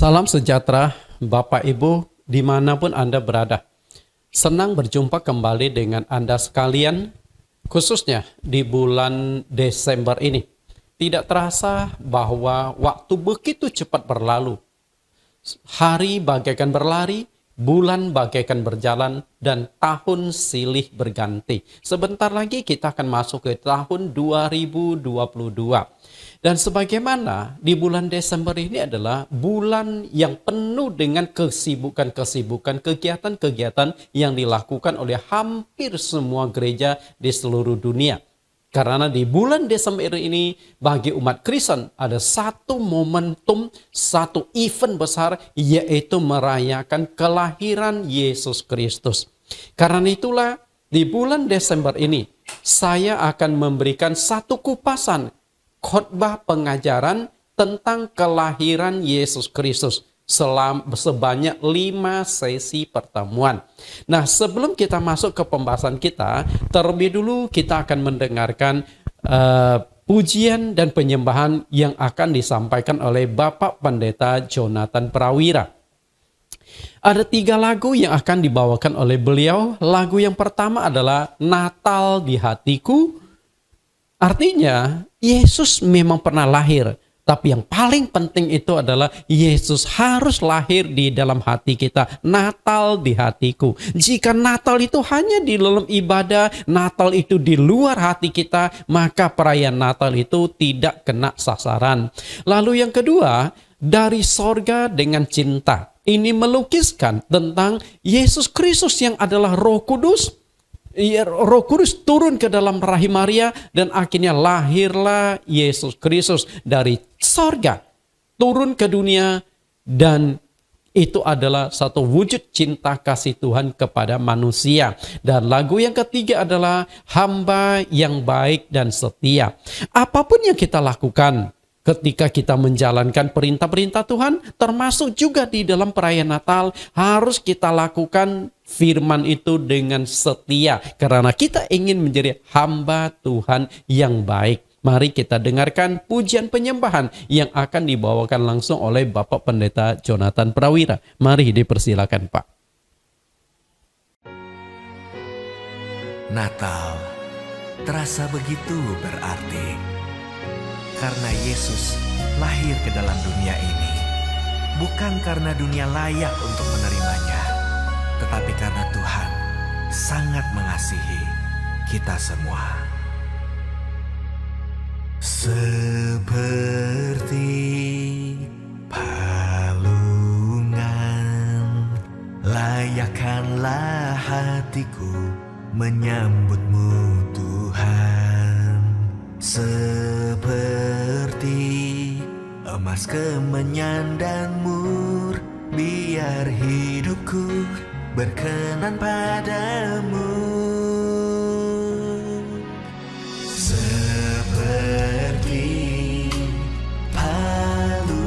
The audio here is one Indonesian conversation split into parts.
Salam sejahtera Bapak Ibu dimanapun Anda berada. Senang berjumpa kembali dengan Anda sekalian, khususnya di bulan Desember ini. Tidak terasa bahwa waktu begitu cepat berlalu. Hari bagaikan berlari, bulan bagaikan berjalan, dan tahun silih berganti. Sebentar lagi kita akan masuk ke tahun 2022. Dan sebagaimana di bulan Desember ini adalah bulan yang penuh dengan kesibukan-kesibukan, kegiatan-kegiatan yang dilakukan oleh hampir semua gereja di seluruh dunia. Karena di bulan Desember ini bagi umat Kristen ada satu momentum, satu event besar, yaitu merayakan kelahiran Yesus Kristus. Karena itulah di bulan Desember ini saya akan memberikan satu kupasan khotbah pengajaran tentang kelahiran Yesus Kristus sebanyak 5 sesi pertemuan. Nah, sebelum kita masuk ke pembahasan kita, terlebih dulu kita akan mendengarkan pujian dan penyembahan yang akan disampaikan oleh Bapak Pendeta Jonathan Prawira. Ada 3 lagu yang akan dibawakan oleh beliau. Lagu yang pertama adalah Natal di Hatiku. Artinya, Yesus memang pernah lahir. Tapi yang paling penting itu adalah Yesus harus lahir di dalam hati kita. Natal di hatiku. Jika Natal itu hanya di dalam ibadah, Natal itu di luar hati kita, maka perayaan Natal itu tidak kena sasaran. Lalu yang kedua, dari sorga dengan cinta. Ini melukiskan tentang Yesus Kristus yang adalah Roh Kudus. Roh Kudus turun ke dalam rahim Maria dan akhirnya lahirlah Yesus Kristus dari sorga turun ke dunia, dan itu adalah satu wujud cinta kasih Tuhan kepada manusia. Dan lagu yang ketiga adalah Hamba yang Baik dan Setia. Apapun yang kita lakukan ketika kita menjalankan perintah-perintah Tuhan, termasuk juga di dalam perayaan Natal, harus kita lakukan firman itu dengan setia. Karena kita ingin menjadi hamba Tuhan yang baik. Mari kita dengarkan pujian penyembahan yang akan dibawakan langsung oleh Bapak Pendeta Jonathan Prawira. Mari dipersilakan, Pak. Natal terasa begitu berarti. Karena Yesus lahir ke dalam dunia ini, bukan karena dunia layak untuk menerimanya, tetapi karena Tuhan sangat mengasihi kita semua. Seperti palungan, layakkanlah hatiku menyambutmu Tuhan. Seperti emas kemenyan dan mur, biar hidupku berkenan padamu. Seperti palungan,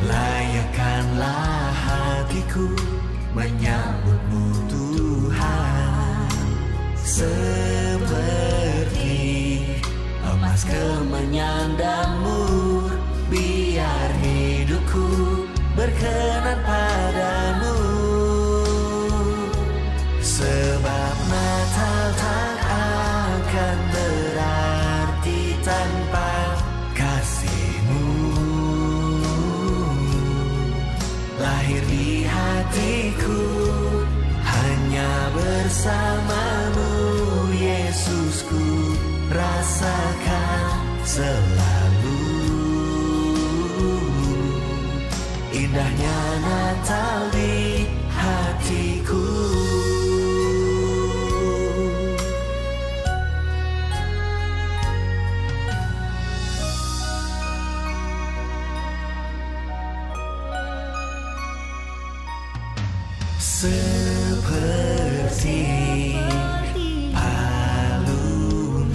layakkanlah hatiku menyambutmu Tuhan. Seperti emas kemenyan dan mur, biar hidupku berkenan padamu. Sebab Natal tak akan berarti tanpa kasih-Mu. Lahir di hatiku hanya bersama-Mu, Yesusku, rasakan selalu indahnya Natal di hatiku. Seperti palungan,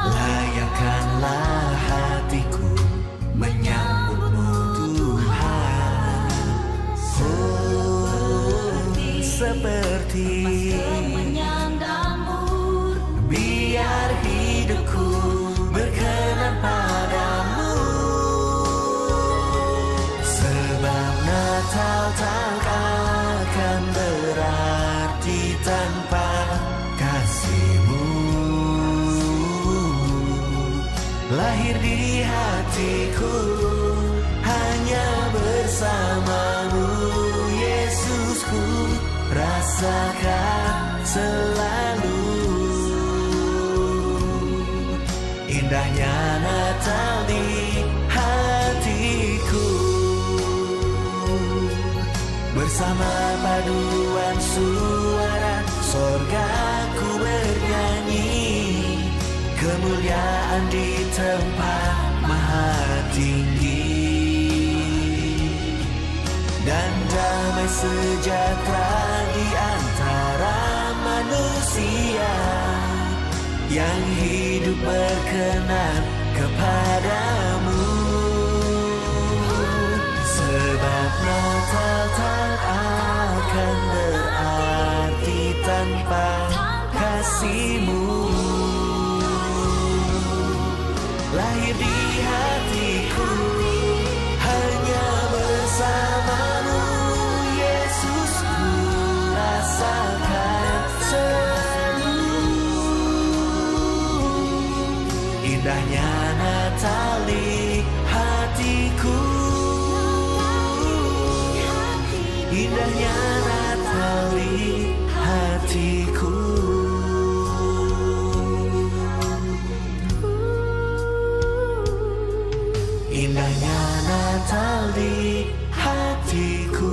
layakkanlah hatiku menyambutmu Tuhan. tanpa kasih-Mu. Lahir di hatiku hanya bersama-Mu, Yesusku, rasakan selalu indahnya Natal di hatiku. Bersama paduan suara sorga ku bernyanyi, kemuliaan di tempat maha tinggi, dan damai sejahtera di antara manusia yang hidup berkenan kepadamu. Sebab Natal tak akan berarti tanpa kasih-Mu. Lahir di hatiku hanya bersama-Mu, Yesusku, rasakan selalu indahnya Natal di hatiku, indahnya Natal di hatiku. Indahnya Natal di hatiku.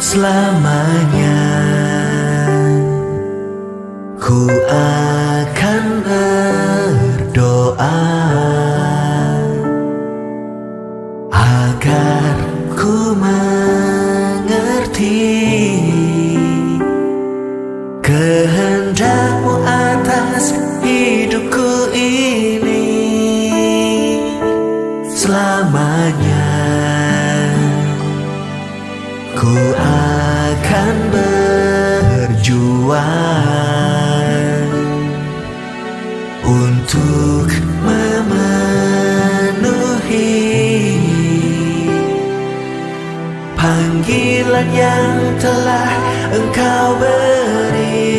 selamanya. Ku akan berdoa agar ku mengerti kehendak-Mu atas hidupku ini selamanya. Ku akan berjuang untuk memenuhi panggilan yang telah Engkau beri,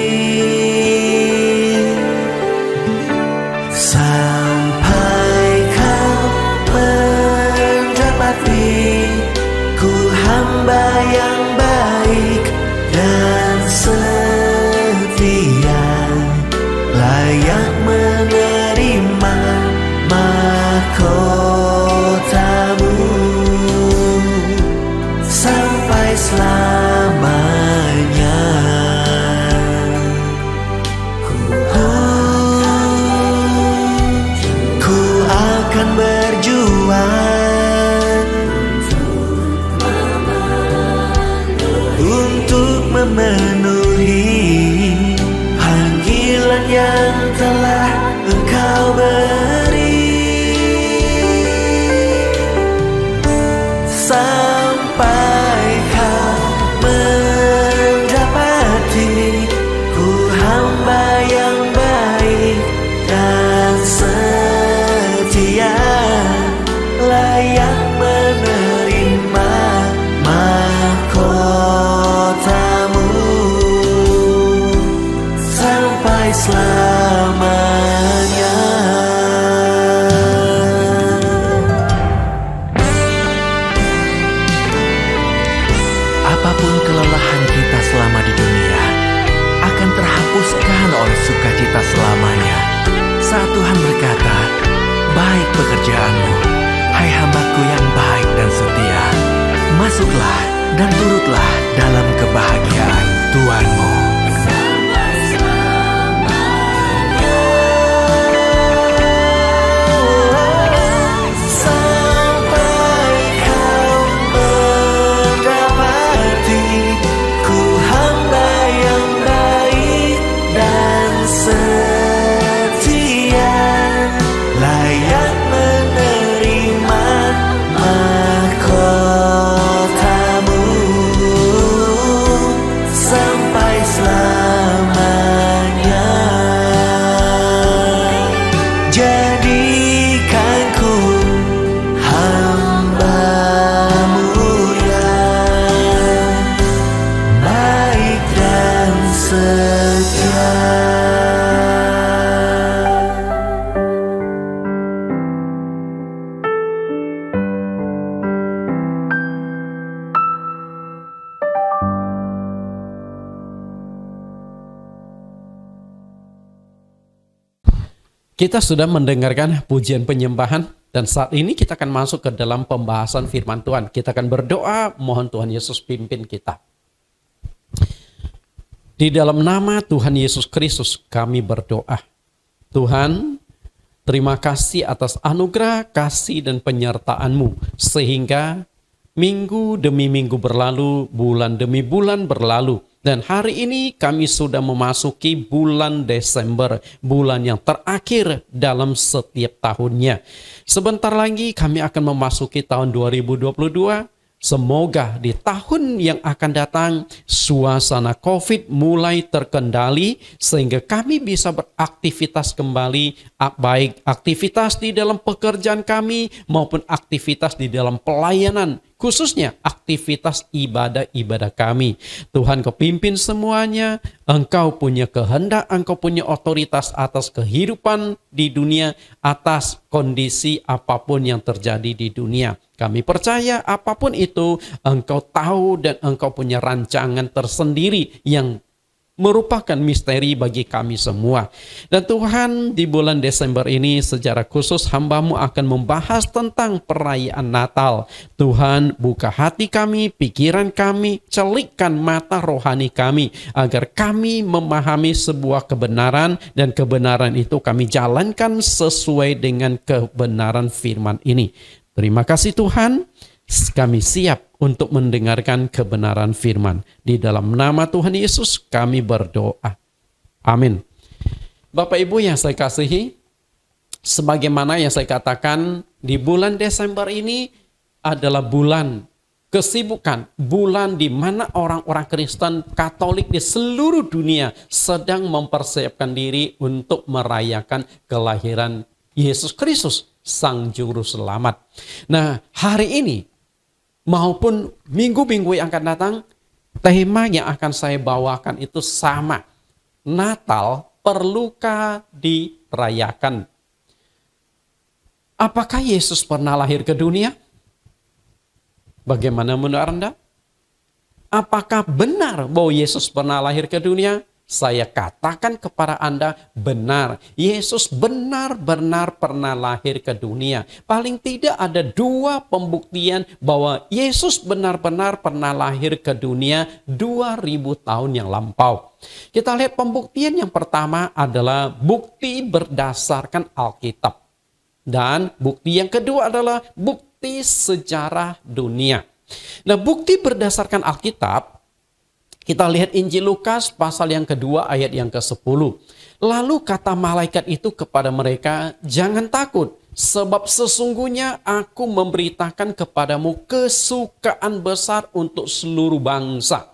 sampai Kau mendapati ku hamba yang baik dan setia, layak menerima mahkota-Mu sampai selamanya. Ku akan berjuang untuk memenuhi panggilan yang telah Engkau beri, sampai Kau mendapati ku hamba yang baik dan setia, layak menerima mahkota-Mu sampai selamanya. Apapun kelelahan kita selama di dunia akan terhapuskan oleh sukacita selamanya saat Tuhan berkata, "Baik pekerjaan-Mu, hai hamba-Ku yang baik dan setia. Masuklah dan turutlah dalam kebahagiaan Tuhan-Mu." Kita sudah mendengarkan pujian penyembahan dan saat ini kita akan masuk ke dalam pembahasan firman Tuhan. Kita akan berdoa, mohon Tuhan Yesus pimpin kita. Di dalam nama Tuhan Yesus Kristus kami berdoa. Tuhan, terima kasih atas anugerah, kasih dan penyertaan-Mu sehingga minggu demi minggu berlalu, bulan demi bulan berlalu. Dan hari ini kami sudah memasuki bulan Desember, bulan yang terakhir dalam setiap tahunnya. Sebentar lagi kami akan memasuki tahun 2022. Semoga di tahun yang akan datang suasana COVID mulai terkendali sehingga kami bisa beraktivitas kembali, baik aktivitas di dalam pekerjaan kami maupun aktivitas di dalam pelayanan, khususnya aktivitas ibadah-ibadah kami. Tuhan Kau pimpin semuanya, Engkau punya kehendak, Engkau punya otoritas atas kehidupan di dunia, atas kondisi apapun yang terjadi di dunia. Kami percaya apapun itu Engkau tahu dan Engkau punya rancangan tersendiri yang merupakan misteri bagi kami semua. Dan Tuhan, di bulan Desember ini secara khusus hamba-Mu akan membahas tentang perayaan Natal. Tuhan, buka hati kami, pikiran kami, celikkan mata rohani kami, agar kami memahami sebuah kebenaran, dan kebenaran itu kami jalankan sesuai dengan kebenaran firman ini. Terima kasih Tuhan, kami siap untuk mendengarkan kebenaran firman. Di dalam nama Tuhan Yesus kami berdoa. Amin. Bapak Ibu yang saya kasihi, sebagaimana yang saya katakan, di bulan Desember ini adalah bulan kesibukan, bulan di mana orang-orang Kristen Katolik di seluruh dunia sedang mempersiapkan diri untuk merayakan kelahiran Yesus Kristus, Sang Juru Selamat. Nah, hari ini maupun minggu-minggu yang akan datang, tema yang akan saya bawakan itu sama. Natal perlukah dirayakan? Apakah Yesus pernah lahir ke dunia? Bagaimana menurut Anda? Apakah benar bahwa Yesus pernah lahir ke dunia? Saya katakan kepada Anda, benar. Yesus benar-benar pernah lahir ke dunia. Paling tidak ada dua pembuktian bahwa Yesus benar-benar pernah lahir ke dunia 2000 tahun yang lampau. Kita lihat pembuktian yang pertama adalah bukti berdasarkan Alkitab. Dan bukti yang kedua adalah bukti sejarah dunia. Nah, bukti berdasarkan Alkitab, kita lihat Injil Lukas pasal yang kedua ayat yang ke-10. Lalu kata malaikat itu kepada mereka, jangan takut, sebab sesungguhnya aku memberitakan kepadamu kesukaan besar untuk seluruh bangsa.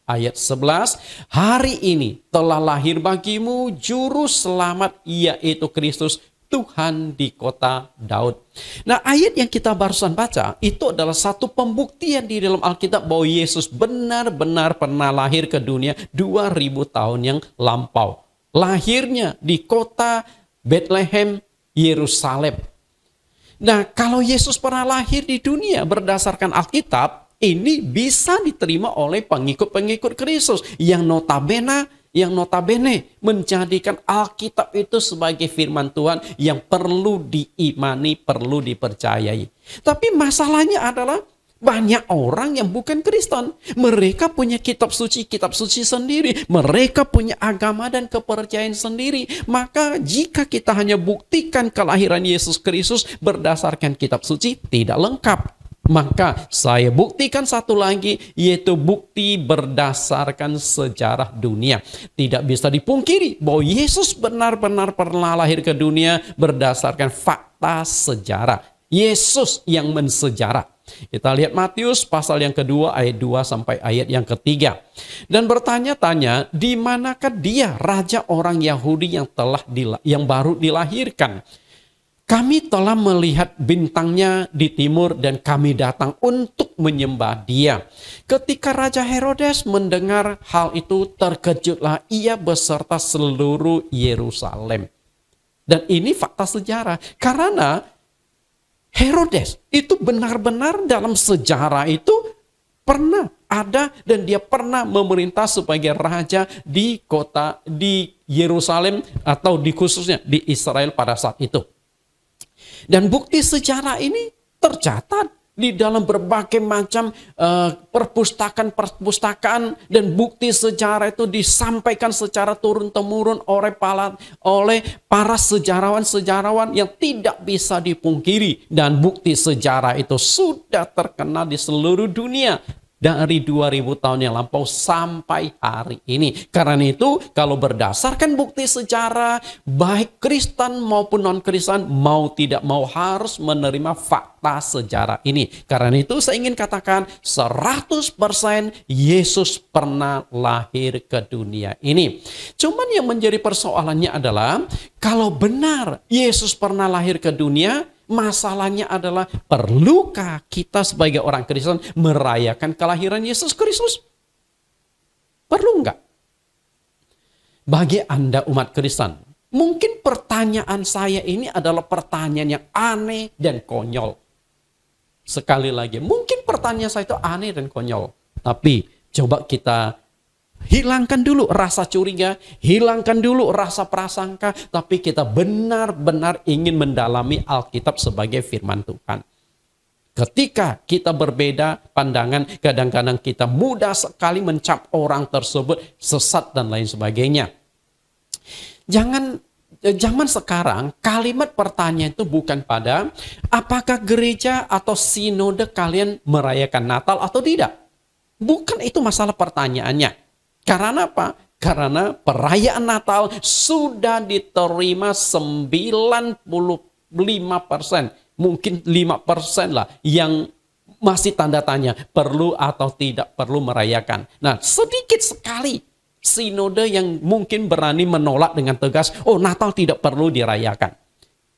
Ayat 11, hari ini telah lahir bagimu juru selamat, yaitu Kristus, Tuhan di kota Daud. Nah, ayat yang kita barusan baca itu adalah satu pembuktian di dalam Alkitab bahwa Yesus benar-benar pernah lahir ke dunia 2000 tahun yang lampau. Lahirnya di kota Bethlehem, Yerusalem. Nah, kalau Yesus pernah lahir di dunia berdasarkan Alkitab, ini bisa diterima oleh pengikut-pengikut Kristus yang notabene menjadikan Alkitab itu sebagai firman Tuhan yang perlu diimani, perlu dipercayai. Tapi masalahnya adalah banyak orang yang bukan Kristen. Mereka punya kitab suci sendiri. Mereka punya agama dan kepercayaan sendiri. Maka jika kita hanya buktikan kelahiran Yesus Kristus berdasarkan kitab suci, tidak lengkap. Maka saya buktikan satu lagi, yaitu bukti berdasarkan sejarah dunia. Tidak bisa dipungkiri bahwa Yesus benar-benar pernah lahir ke dunia berdasarkan fakta sejarah. Yesus yang mensejarah. Kita lihat Matius pasal yang kedua ayat 2 sampai ayat yang ketiga. Dan bertanya-tanya, di manakah dia raja orang Yahudi yang baru dilahirkan? Kami telah melihat bintangnya di timur dan kami datang untuk menyembah dia. Ketika Raja Herodes mendengar hal itu, terkejutlah ia beserta seluruh Yerusalem. Dan ini fakta sejarah. Karena Herodes itu benar-benar dalam sejarah itu pernah ada dan dia pernah memerintah sebagai raja di kota di Yerusalem atau khususnya di Israel pada saat itu. Dan bukti sejarah ini tercatat di dalam berbagai macam perpustakaan dan bukti sejarah itu disampaikan secara turun-temurun oleh para sejarawan-sejarawan yang tidak bisa dipungkiri. Dan bukti sejarah itu sudah terkenal di seluruh dunia dari 2000 tahun yang lampau sampai hari ini. Karena itu, kalau berdasarkan bukti sejarah, baik Kristen maupun non-Kristen, mau tidak mau harus menerima fakta sejarah ini. Karena itu, saya ingin katakan 100% Yesus pernah lahir ke dunia ini. Cuman yang menjadi persoalannya adalah, kalau benar Yesus pernah lahir ke dunia, masalahnya adalah, perlukah kita sebagai orang Kristen merayakan kelahiran Yesus Kristus? Perlu enggak? Bagi Anda umat Kristen, mungkin pertanyaan saya ini adalah pertanyaan yang aneh dan konyol. Sekali lagi, mungkin pertanyaan saya itu aneh dan konyol. Tapi coba kita hilangkan dulu rasa curiga, hilangkan dulu rasa prasangka, tapi kita benar-benar ingin mendalami Alkitab sebagai firman Tuhan. Ketika kita berbeda pandangan, kadang-kadang kita mudah sekali mencap orang tersebut sesat dan lain sebagainya. Zaman sekarang, kalimat pertanyaan itu bukan pada apakah gereja atau sinode kalian merayakan Natal atau tidak. Bukan itu masalah pertanyaannya. Karena apa? Karena perayaan Natal sudah diterima 95%. Mungkin 5% lah yang masih tanda tanya perlu atau tidak perlu merayakan. Nah, sedikit sekali sinode yang mungkin berani menolak dengan tegas, oh Natal tidak perlu dirayakan.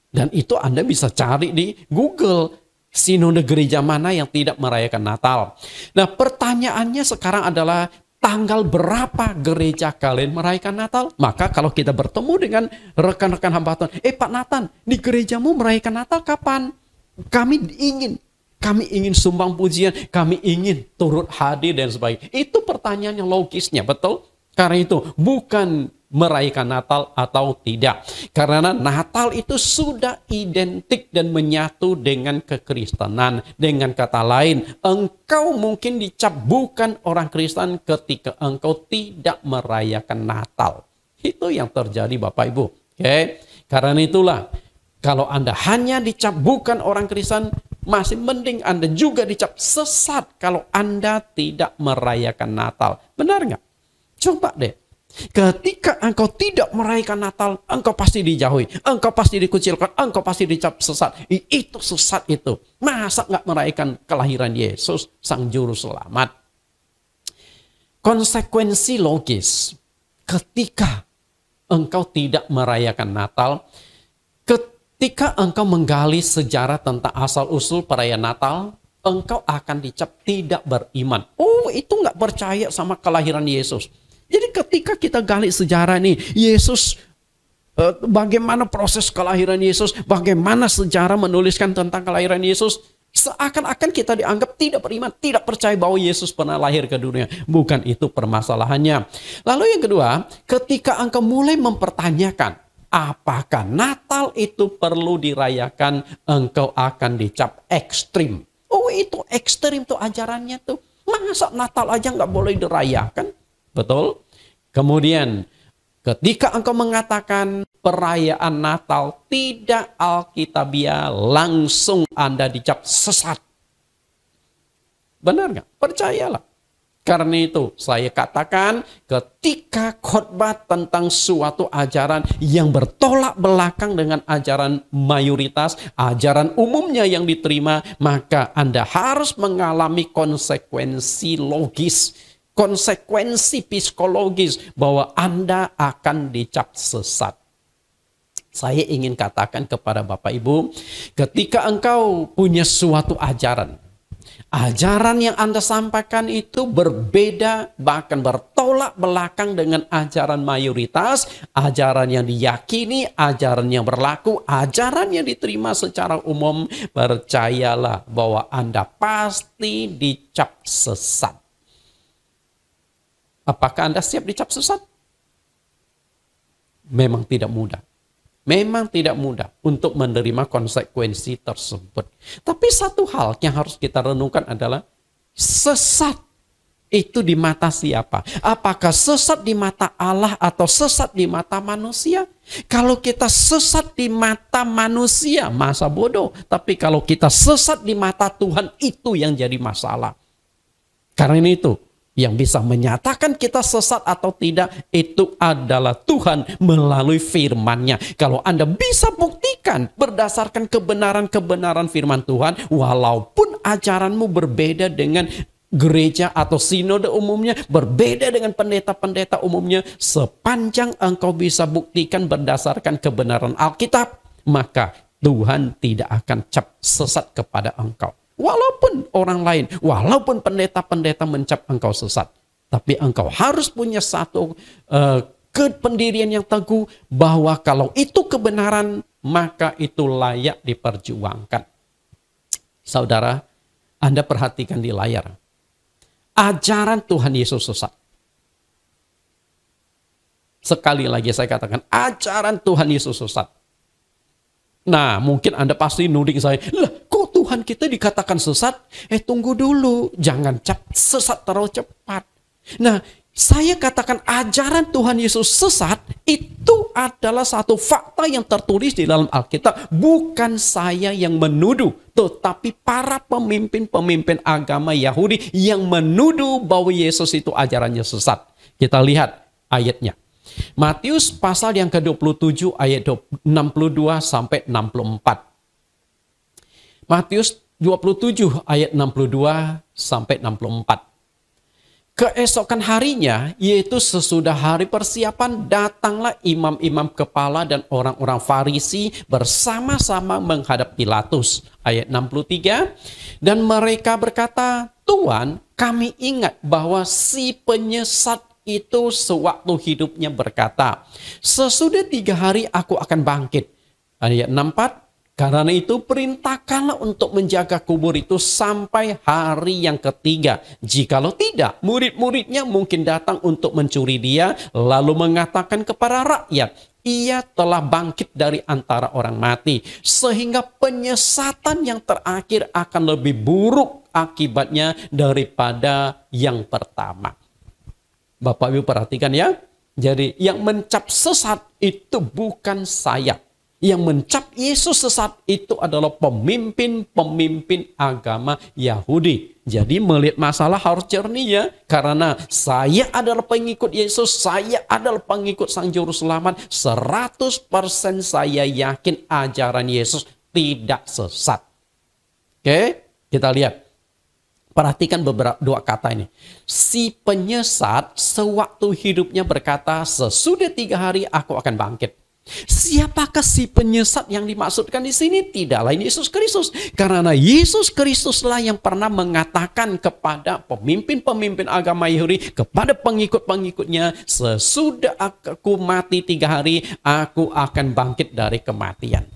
Dan itu Anda bisa cari di Google, sinode gereja mana yang tidak merayakan Natal. Nah, pertanyaannya sekarang adalah tanggal berapa gereja kalian merayakan Natal? Maka kalau kita bertemu dengan rekan-rekan hamba Tuhan, Pak Nathan, di gerejamu merayakan Natal kapan? Kami ingin sumbang pujian, kami ingin turut hadir dan sebagainya. Itu pertanyaan yang logisnya, betul? Karena itu bukan merayakan Natal atau tidak. Karena Natal itu sudah identik dan menyatu dengan kekristenan. Dengan kata lain, engkau mungkin dicap bukan orang Kristen ketika engkau tidak merayakan Natal. Itu yang terjadi Bapak Ibu. Oke? Karena itulah, kalau Anda hanya dicap bukan orang Kristen, masih mending Anda juga dicap sesat kalau Anda tidak merayakan Natal. Benar nggak? Coba deh. Ketika engkau tidak merayakan Natal, engkau pasti dijauhi, engkau pasti dikucilkan, engkau pasti dicap sesat. Itu sesat itu. Masa nggak merayakan kelahiran Yesus, Sang Juru Selamat? Konsekuensi logis ketika engkau tidak merayakan Natal, ketika engkau menggali sejarah tentang asal-usul perayaan Natal, engkau akan dicap tidak beriman. Oh, itu nggak percaya sama kelahiran Yesus. Jadi ketika kita gali sejarah ini, Yesus, bagaimana proses kelahiran Yesus, bagaimana sejarah menuliskan tentang kelahiran Yesus, seakan-akan kita dianggap tidak beriman, tidak percaya bahwa Yesus pernah lahir ke dunia. Bukan itu permasalahannya. Lalu yang kedua, ketika engkau mulai mempertanyakan, apakah Natal itu perlu dirayakan, engkau akan dicap ekstrim. Oh, itu ekstrim tuh ajarannya tuh. Masa Natal aja nggak boleh dirayakan? Betul? Kemudian ketika engkau mengatakan perayaan Natal tidak alkitabiah, langsung Anda dicap sesat. Benar nggak? Percayalah. Karena itu saya katakan ketika khotbah tentang suatu ajaran yang bertolak belakang dengan ajaran mayoritas, ajaran umumnya yang diterima, maka Anda harus mengalami konsekuensi logis, konsekuensi psikologis bahwa Anda akan dicap sesat. Saya ingin katakan kepada Bapak Ibu, ketika engkau punya suatu ajaran yang Anda sampaikan itu berbeda, bahkan bertolak belakang dengan ajaran mayoritas, ajaran yang diyakini, ajaran yang berlaku, ajaran yang diterima secara umum, percayalah bahwa Anda pasti dicap sesat. Apakah Anda siap dicap sesat? Memang tidak mudah. Memang tidak mudah untuk menerima konsekuensi tersebut. Tapi satu hal yang harus kita renungkan adalah sesat itu di mata siapa? Apakah sesat di mata Allah atau sesat di mata manusia? Kalau kita sesat di mata manusia, masa bodoh. Tapi kalau kita sesat di mata Tuhan, itu yang jadi masalah. Karena itu, yang bisa menyatakan kita sesat atau tidak, itu adalah Tuhan melalui firman-Nya. Kalau Anda bisa buktikan berdasarkan kebenaran-kebenaran firman Tuhan, walaupun ajaranmu berbeda dengan gereja atau sinode umumnya, berbeda dengan pendeta-pendeta umumnya, sepanjang engkau bisa buktikan berdasarkan kebenaran Alkitab, maka Tuhan tidak akan cap sesat kepada engkau. Walaupun orang lain, walaupun pendeta-pendeta mencap engkau sesat. Tapi engkau harus punya satu kependirian yang teguh bahwa kalau itu kebenaran, maka itu layak diperjuangkan. Saudara, Anda perhatikan di layar. Ajaran Tuhan Yesus sesat. Sekali lagi saya katakan, ajaran Tuhan Yesus sesat. Nah, mungkin Anda pasti nuding saya, lah kok Tuhan kita dikatakan sesat? Tunggu dulu, jangan sesat terlalu cepat. Nah, saya katakan ajaran Tuhan Yesus sesat itu adalah satu fakta yang tertulis di dalam Alkitab. Bukan saya yang menuduh, tetapi para pemimpin-pemimpin agama Yahudi yang menuduh bahwa Yesus itu ajarannya sesat. Kita lihat ayatnya. Matius pasal yang ke-27 ayat 62 sampai 64. Matius 27 ayat 62 sampai 64. Keesokan harinya, yaitu sesudah hari persiapan, datanglah imam-imam kepala dan orang-orang Farisi bersama-sama menghadap Pilatus. Ayat 63, dan mereka berkata, Tuan, kami ingat bahwa si penyesat itu sewaktu hidupnya berkata, sesudah 3 hari aku akan bangkit. Ayat 64, karena itu perintahkanlah untuk menjaga kubur itu sampai hari yang ketiga. Jikalau tidak, murid-muridnya mungkin datang untuk mencuri dia, lalu mengatakan kepada rakyat, ia telah bangkit dari antara orang mati. Sehingga penyesatan yang terakhir akan lebih buruk akibatnya daripada yang pertama. Bapak Ibu perhatikan ya. Jadi yang mencap sesat itu bukan saya. Yang mencap Yesus sesat itu adalah pemimpin-pemimpin agama Yahudi. Jadi melihat masalah harus jernih ya. Karena saya adalah pengikut Yesus, saya adalah pengikut Sang Juru Selamat. 100% saya yakin ajaran Yesus tidak sesat. Oke, kita lihat. Perhatikan beberapa 2 kata ini. Si penyesat sewaktu hidupnya berkata, sesudah 3 hari aku akan bangkit. Siapakah si penyesat yang dimaksudkan di sini? Tidak lain Yesus Kristus. Karena Yesus Kristuslah yang pernah mengatakan kepada pemimpin-pemimpin agama Yahudi, kepada pengikut-pengikutnya, sesudah aku mati 3 hari, aku akan bangkit dari kematian.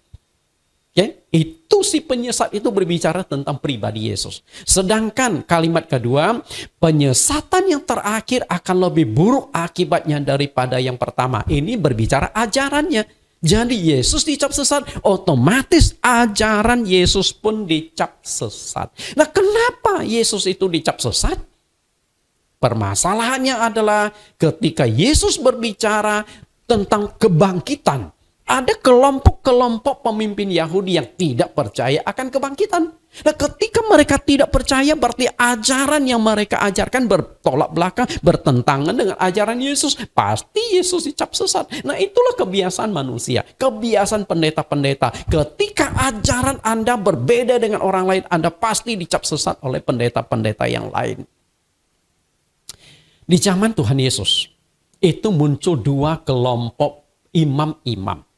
Oke, itu si penyesat itu berbicara tentang pribadi Yesus. Sedangkan kalimat kedua, penyesatan yang terakhir akan lebih buruk akibatnya daripada yang pertama. Ini berbicara ajarannya. Jadi Yesus dicap sesat, otomatis ajaran Yesus pun dicap sesat. Nah, kenapa Yesus itu dicap sesat? Permasalahannya adalah ketika Yesus berbicara tentang kebangkitan, ada kelompok-kelompok pemimpin Yahudi yang tidak percaya akan kebangkitan. Nah, ketika mereka tidak percaya, berarti ajaran yang mereka ajarkan bertolak belakang, bertentangan dengan ajaran Yesus. Pasti Yesus dicap sesat. Nah, itulah kebiasaan manusia, kebiasaan pendeta-pendeta. Ketika ajaran Anda berbeda dengan orang lain, Anda pasti dicap sesat oleh pendeta-pendeta yang lain. Di zaman Tuhan Yesus, itu muncul 2 kelompok imam-imam.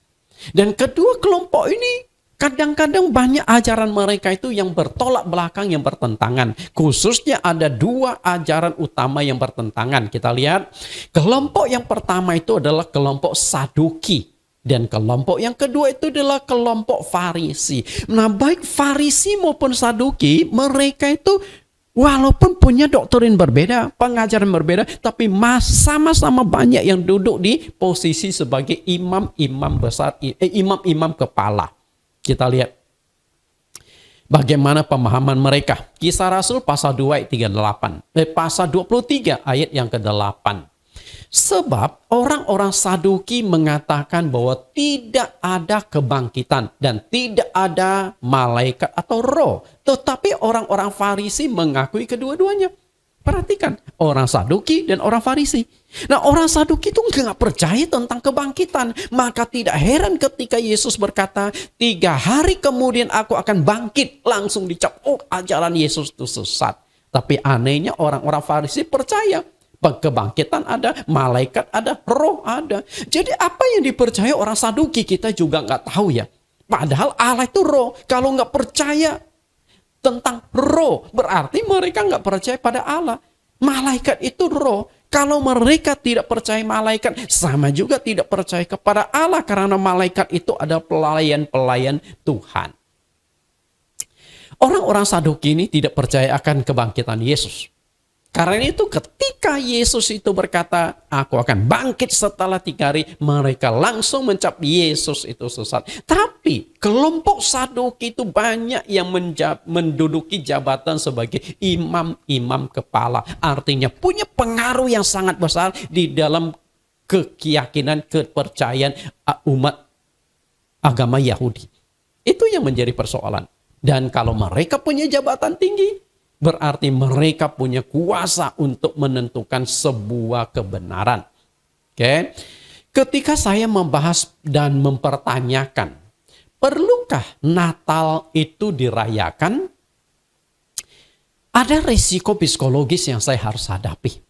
Dan kedua kelompok ini kadang-kadang banyak ajaran mereka itu yang bertolak belakang, yang bertentangan. Khususnya ada 2 ajaran utama yang bertentangan. Kita lihat, kelompok yang pertama itu adalah kelompok Saduki. Dan kelompok yang kedua itu adalah kelompok Farisi. Nah, baik Farisi maupun Saduki, mereka itu walaupun punya doktrin berbeda, pengajaran berbeda, tapi sama-sama banyak yang duduk di posisi sebagai imam-imam besar, imam-imam kepala. Kita lihat bagaimana pemahaman mereka. Kisah Rasul pasal 2 ayat 38. Pasal 23 ayat yang ke-8. Sebab orang-orang Saduki mengatakan bahwa tidak ada kebangkitan dan tidak ada malaikat atau roh. Tetapi orang-orang Farisi mengakui kedua-duanya. Perhatikan, orang Saduki dan orang Farisi. Nah, orang Saduki itu nggak percaya tentang kebangkitan. Maka tidak heran ketika Yesus berkata, 3 hari kemudian aku akan bangkit. Langsung dicap, oh ajaran Yesus itu sesat. Tapi anehnya orang-orang Farisi percaya. Kebangkitan ada, malaikat ada, roh ada. Jadi apa yang dipercaya orang Saduki kita juga nggak tahu ya. Padahal Allah itu roh. Kalau nggak percaya tentang roh, berarti mereka nggak percaya pada Allah. Malaikat itu roh. Kalau mereka tidak percaya malaikat, sama juga tidak percaya kepada Allah. Karena malaikat itu adalah pelayan-pelayan Tuhan. Orang-orang Saduki ini tidak percaya akan kebangkitan Yesus. Karena itu ketika Yesus itu berkata, aku akan bangkit setelah 3 hari, mereka langsung mencap Yesus itu sesat. Tapi kelompok Saduki itu banyak yang menduduki jabatan sebagai imam-imam kepala. Artinya punya pengaruh yang sangat besar di dalam keyakinan, kepercayaan umat agama Yahudi. Itu yang menjadi persoalan. Dan kalau mereka punya jabatan tinggi, berarti mereka punya kuasa untuk menentukan sebuah kebenaran. Oke. Ketika saya membahas dan mempertanyakan, perlukah Natal itu dirayakan? Ada risiko psikologis yang saya harus hadapi.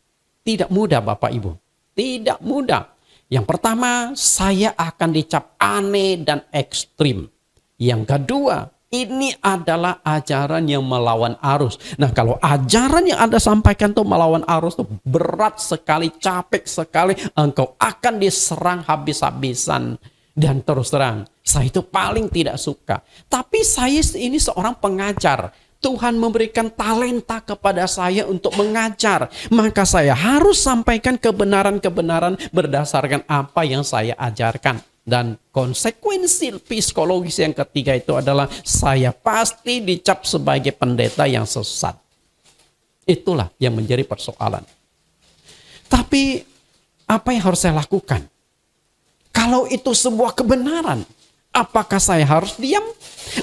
Tidak mudah Bapak Ibu. Tidak mudah. Yang pertama, saya akan dicap aneh dan ekstrim. Yang kedua, ini adalah ajaran yang melawan arus. Nah, kalau ajaran yang Anda sampaikan itu melawan arus itu berat sekali, capek sekali. Engkau akan diserang habis-habisan. Dan terus terang, saya itu paling tidak suka. Tapi saya ini seorang pengajar. Tuhan memberikan talenta kepada saya untuk mengajar. Maka saya harus sampaikan kebenaran-kebenaran berdasarkan apa yang saya ajarkan. Dan konsekuensi psikologis yang ketiga itu adalah saya pasti dicap sebagai pendeta yang sesat. Itulah yang menjadi persoalan. Tapi apa yang harus saya lakukan? Kalau itu sebuah kebenaran, apakah saya harus diam?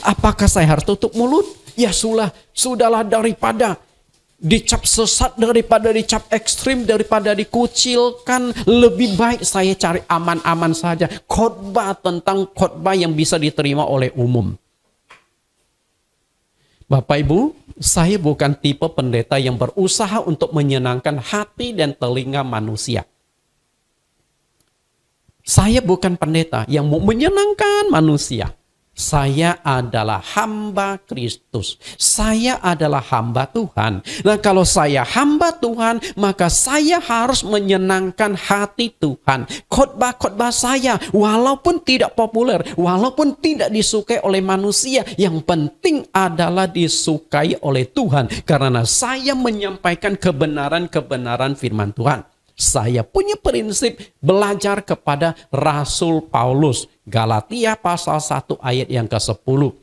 Apakah saya harus tutup mulut? Ya sudahlah daripada dicap sesat, daripada dicap ekstrim, daripada dikucilkan, lebih baik saya cari aman-aman saja. Khotbah tentang khotbah yang bisa diterima oleh umum. Bapak Ibu, saya bukan tipe pendeta yang berusaha untuk menyenangkan hati dan telinga manusia. Saya bukan pendeta yang mau menyenangkan manusia. Saya adalah hamba Kristus. Saya adalah hamba Tuhan. Nah, kalau saya hamba Tuhan, maka saya harus menyenangkan hati Tuhan. Khotbah-khotbah saya, walaupun tidak populer, walaupun tidak disukai oleh manusia, yang penting adalah disukai oleh Tuhan. Karena saya menyampaikan kebenaran-kebenaran firman Tuhan. Saya punya prinsip belajar kepada Rasul Paulus. Galatia pasal 1 ayat yang ke-10.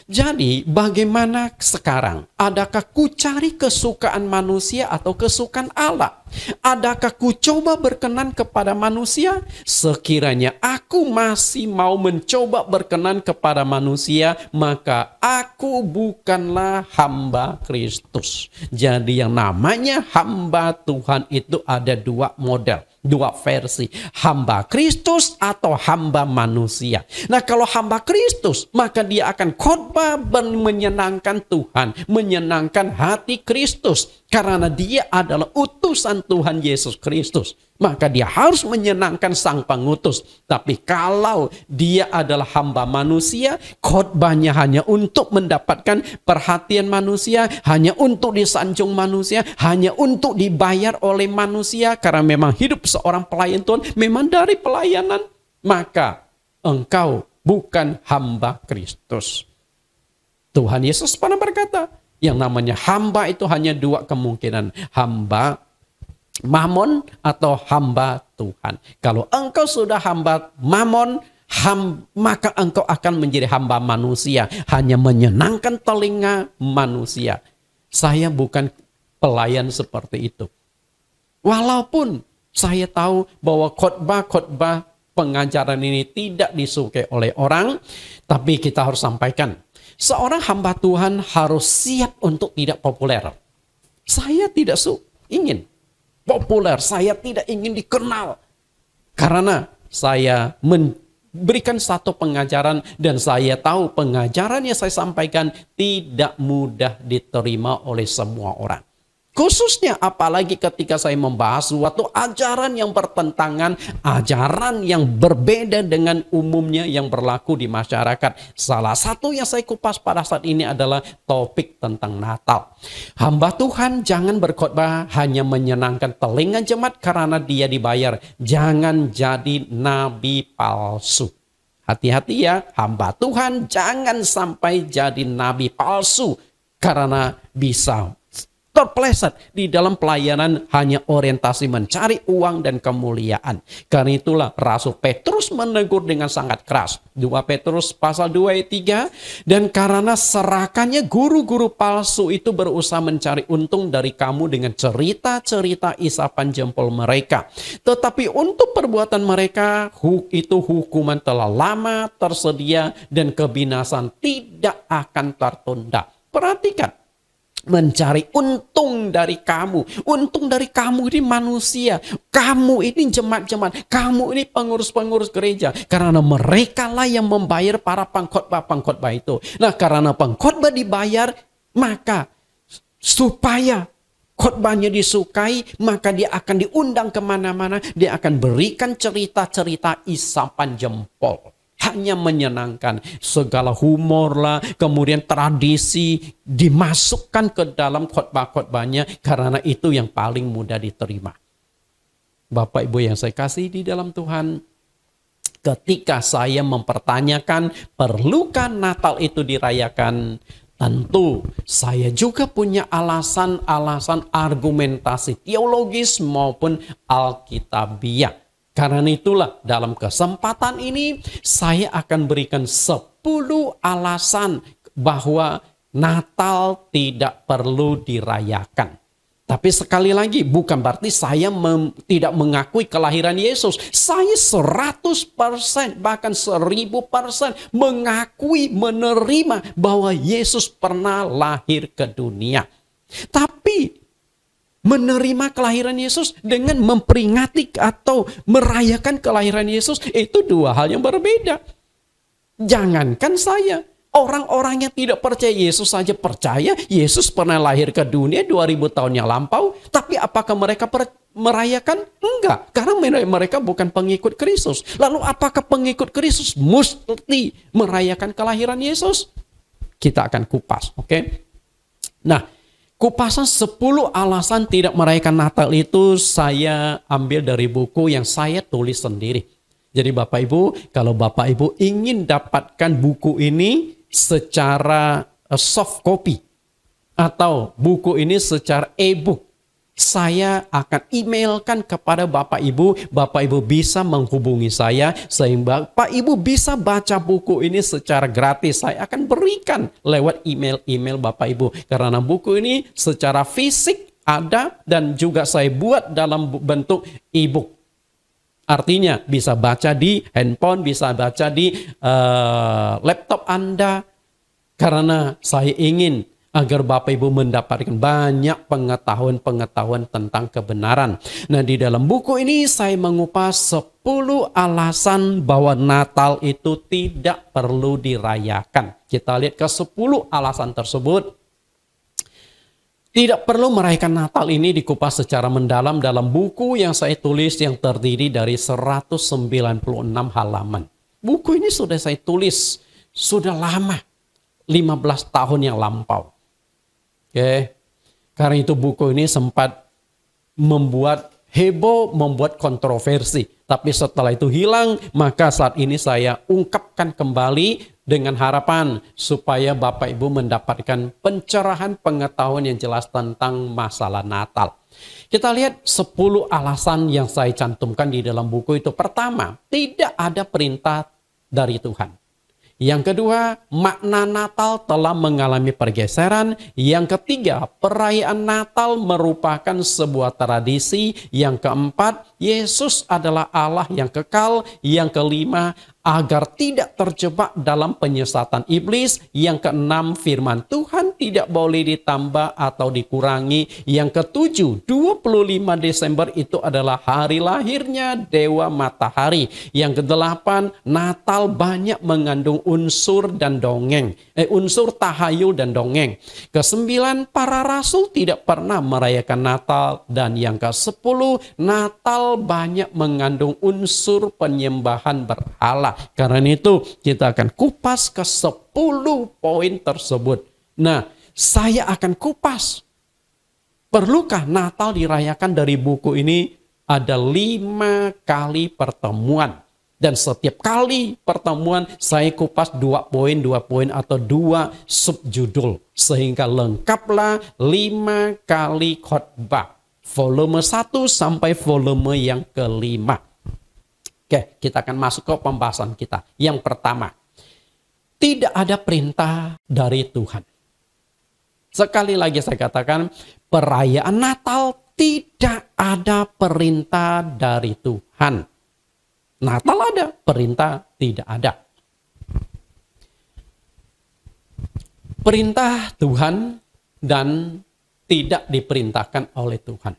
Jadi bagaimana sekarang? Adakah ku cari kesukaan manusia atau kesukaan Allah? Adakah ku coba berkenan kepada manusia? Sekiranya aku masih mau mencoba berkenan kepada manusia, maka aku bukanlah hamba Kristus. Jadi yang namanya hamba Tuhan itu ada 2 model. 2 versi, hamba Kristus atau hamba manusia. Nah, kalau hamba Kristus, maka dia akan khotbah menyenangkan Tuhan, menyenangkan hati Kristus, karena dia adalah utusan Tuhan Yesus Kristus. Maka dia harus menyenangkan sang pengutus. Tapi kalau dia adalah hamba manusia, khotbahnya hanya untuk mendapatkan perhatian manusia, hanya untuk disanjung manusia, hanya untuk dibayar oleh manusia, karena memang hidup seorang pelayan Tuhan memang dari pelayanan, maka engkau bukan hamba Kristus. Tuhan Yesus pernah berkata, yang namanya hamba itu hanya 2 kemungkinan, hamba Mamon atau hamba Tuhan. Kalau engkau sudah hamba Mamon, maka engkau akan menjadi hamba manusia, hanya menyenangkan telinga manusia. Saya bukan pelayan seperti itu. Walaupun saya tahu bahwa khotbah-khotbah pengajaran ini tidak disukai oleh orang, tapi kita harus sampaikan, seorang hamba Tuhan harus siap untuk tidak populer. Saya tidak ingin populer, saya tidak ingin dikenal. Karena saya memberikan satu pengajaran dan saya tahu pengajaran yang saya sampaikan tidak mudah diterima oleh semua orang. Khususnya apalagi ketika saya membahas suatu ajaran yang bertentangan, ajaran yang berbeda dengan umumnya yang berlaku di masyarakat. Salah satu yang saya kupas pada saat ini adalah topik tentang Natal. Hamba Tuhan jangan berkhotbah hanya menyenangkan telinga jemaat karena dia dibayar. Jangan jadi nabi palsu. Hati-hati ya, hamba Tuhan jangan sampai jadi nabi palsu karena bisa terpeleset di dalam pelayanan hanya orientasi mencari uang dan kemuliaan. Karena itulah Rasul Petrus menegur dengan sangat keras. 2 Petrus pasal 2 ayat 3. Dan karena serakannya guru-guru palsu itu berusaha mencari untung dari kamu dengan cerita-cerita isapan jempol mereka. Tetapi untuk perbuatan mereka itu hukuman telah lama tersedia dan kebinasan tidak akan tertunda. Perhatikan. Mencari untung dari kamu. Untung dari kamu ini manusia. Kamu ini jemaat-jemaat. Kamu ini pengurus-pengurus gereja. Karena mereka lah yang membayar para pengkhotbah-pengkhotbah itu. Nah, karena pengkhotbah dibayar, maka supaya khotbahnya disukai, maka dia akan diundang kemana-mana. Dia akan berikan cerita-cerita isapan jempol. Hanya menyenangkan, segala humor lah, kemudian tradisi dimasukkan ke dalam khotbah-khotbahnya karena itu yang paling mudah diterima. Bapak Ibu yang saya kasih di dalam Tuhan, ketika saya mempertanyakan perlukah Natal itu dirayakan, tentu saya juga punya alasan-alasan argumentasi teologis maupun alkitabiah. Karena itulah dalam kesempatan ini saya akan berikan 10 alasan bahwa Natal tidak perlu dirayakan. Tapi sekali lagi bukan berarti saya tidak mengakui kelahiran Yesus. Saya 100% bahkan 1000% mengakui, menerima bahwa Yesus pernah lahir ke dunia. Tapi menerima kelahiran Yesus dengan memperingati atau merayakan kelahiran Yesus itu dua hal yang berbeda. Jangankan saya, orang-orang yang tidak percaya Yesus saja percaya Yesus pernah lahir ke dunia 2000 tahun yang lampau. Tapi apakah mereka merayakan? Enggak, karena mereka bukan pengikut Kristus. Lalu apakah pengikut Kristus mesti merayakan kelahiran Yesus? Kita akan kupas, oke? Nah, kupasan 10 alasan tidak merayakan Natal itu saya ambil dari buku yang saya tulis sendiri. Jadi Bapak Ibu, kalau Bapak Ibu ingin dapatkan buku ini secara soft copy atau buku ini secara e-book, saya akan emailkan kepada Bapak Ibu. Bapak Ibu bisa menghubungi saya sehingga Bapak Ibu bisa baca buku ini secara gratis. Saya akan berikan lewat email Bapak Ibu. Karena buku ini secara fisik ada dan juga saya buat dalam bentuk e-book. Artinya bisa baca di handphone, bisa baca di laptop Anda. Karena saya ingin agar Bapak Ibu mendapatkan banyak pengetahuan-pengetahuan tentang kebenaran. Nah, di dalam buku ini saya mengupas 10 alasan bahwa Natal itu tidak perlu dirayakan. Kita lihat ke 10 alasan tersebut. Tidak perlu merayakan Natal ini dikupas secara mendalam dalam buku yang saya tulis yang terdiri dari 196 halaman. Buku ini sudah saya tulis, sudah lama, 15 tahun yang lampau. Oke, karena itu buku ini sempat membuat heboh, membuat kontroversi. Tapi setelah itu hilang, maka saat ini saya ungkapkan kembali dengan harapan supaya Bapak Ibu mendapatkan pencerahan pengetahuan yang jelas tentang masalah Natal. Kita lihat 10 alasan yang saya cantumkan di dalam buku itu. Pertama, tidak ada perintah dari Tuhan. Yang kedua, makna Natal telah mengalami pergeseran. Yang ketiga, perayaan Natal merupakan sebuah tradisi. Yang keempat, Yesus adalah Allah yang kekal. Yang kelima, agar tidak terjebak dalam penyesatan iblis. Yang keenam, firman Tuhan tidak boleh ditambah atau dikurangi. Yang ketujuh, 25 Desember itu adalah hari lahirnya Dewa Matahari. Yang kedelapan, Natal banyak mengandung unsur dan dongeng. Unsur tahayul dan dongeng. Kesembilan, para rasul tidak pernah merayakan Natal. Dan yang ke-10, Natal banyak mengandung unsur penyembahan berhala. Karena itu kita akan kupas ke 10 poin tersebut. Nah, saya akan kupas. Perlukah Natal dirayakan? Dari buku ini ada 5 kali pertemuan. Dan setiap kali pertemuan saya kupas 2 poin atau 2 subjudul. Sehingga lengkaplah 5 kali khotbah. Volume 1 sampai volume yang kelima. Oke, kita akan masuk ke pembahasan kita. Yang pertama, tidak ada perintah dari Tuhan. Sekali lagi saya katakan, perayaan Natal tidak ada perintah dari Tuhan. Natal ada, perintah tidak ada. Perintah Tuhan dan tidak diperintahkan oleh Tuhan.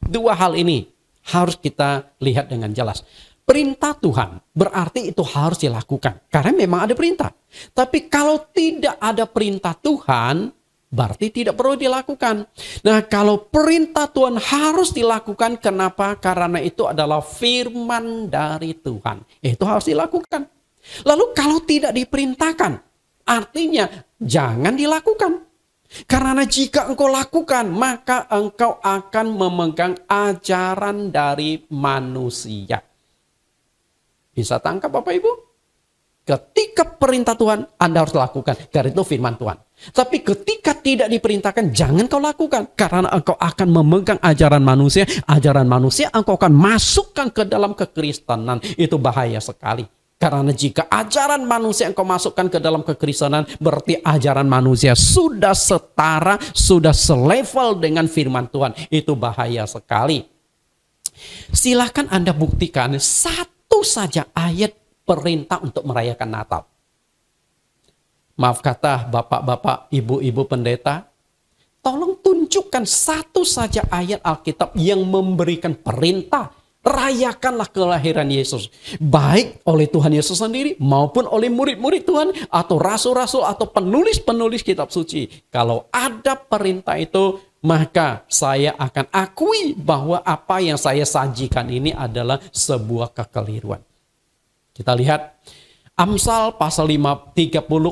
2 hal ini harus kita lihat dengan jelas. Perintah Tuhan berarti itu harus dilakukan. Karena memang ada perintah. Tapi kalau tidak ada perintah Tuhan, berarti tidak perlu dilakukan. Nah, kalau perintah Tuhan harus dilakukan, kenapa? Karena itu adalah firman dari Tuhan. Itu harus dilakukan. Lalu kalau tidak diperintahkan, artinya jangan dilakukan. Karena jika engkau lakukan, maka engkau akan memegang ajaran dari manusia. Bisa tangkap Bapak Ibu? Ketika perintah Tuhan, Anda harus lakukan. Karena itu firman Tuhan. Tapi ketika tidak diperintahkan, jangan kau lakukan. Karena engkau akan memegang ajaran manusia. Ajaran manusia engkau akan masukkan ke dalam kekristenan. Itu bahaya sekali. Karena jika ajaran manusia engkau masukkan ke dalam kekristenan, berarti ajaran manusia sudah setara, sudah selevel dengan firman Tuhan. Itu bahaya sekali. Silakan Anda buktikan satu saja ayat perintah untuk merayakan Natal. Maaf kata bapak-bapak, ibu-ibu pendeta, tolong tunjukkan satu saja ayat Alkitab yang memberikan perintah. Rayakanlah kelahiran Yesus. Baik oleh Tuhan Yesus sendiri maupun oleh murid-murid Tuhan atau rasul-rasul atau penulis-penulis kitab suci. Kalau ada perintah itu, maka saya akan akui bahwa apa yang saya sajikan ini adalah sebuah kekeliruan. Kita lihat Amsal pasal 30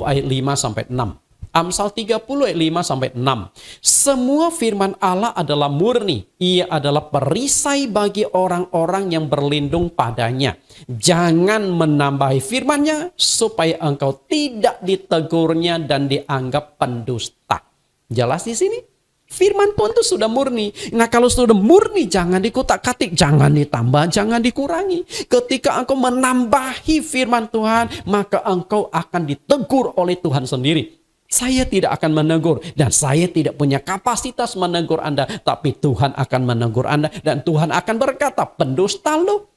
ayat 5 sampai 6. Amsal 30 ayat 5 sampai 6. Semua firman Allah adalah murni. Ia adalah perisai bagi orang-orang yang berlindung padanya. Jangan menambahi firman-Nya supaya engkau tidak ditegurnya dan dianggap pendusta. Jelas di sini? Firman Tuhan itu sudah murni. Nah, kalau sudah murni, jangan dikutak-katik, jangan ditambah, jangan dikurangi. Ketika engkau menambahi firman Tuhan, maka engkau akan ditegur oleh Tuhan sendiri. Saya tidak akan menegur dan saya tidak punya kapasitas menegur Anda, tapi Tuhan akan menegur Anda dan Tuhan akan berkata, pendusta lo.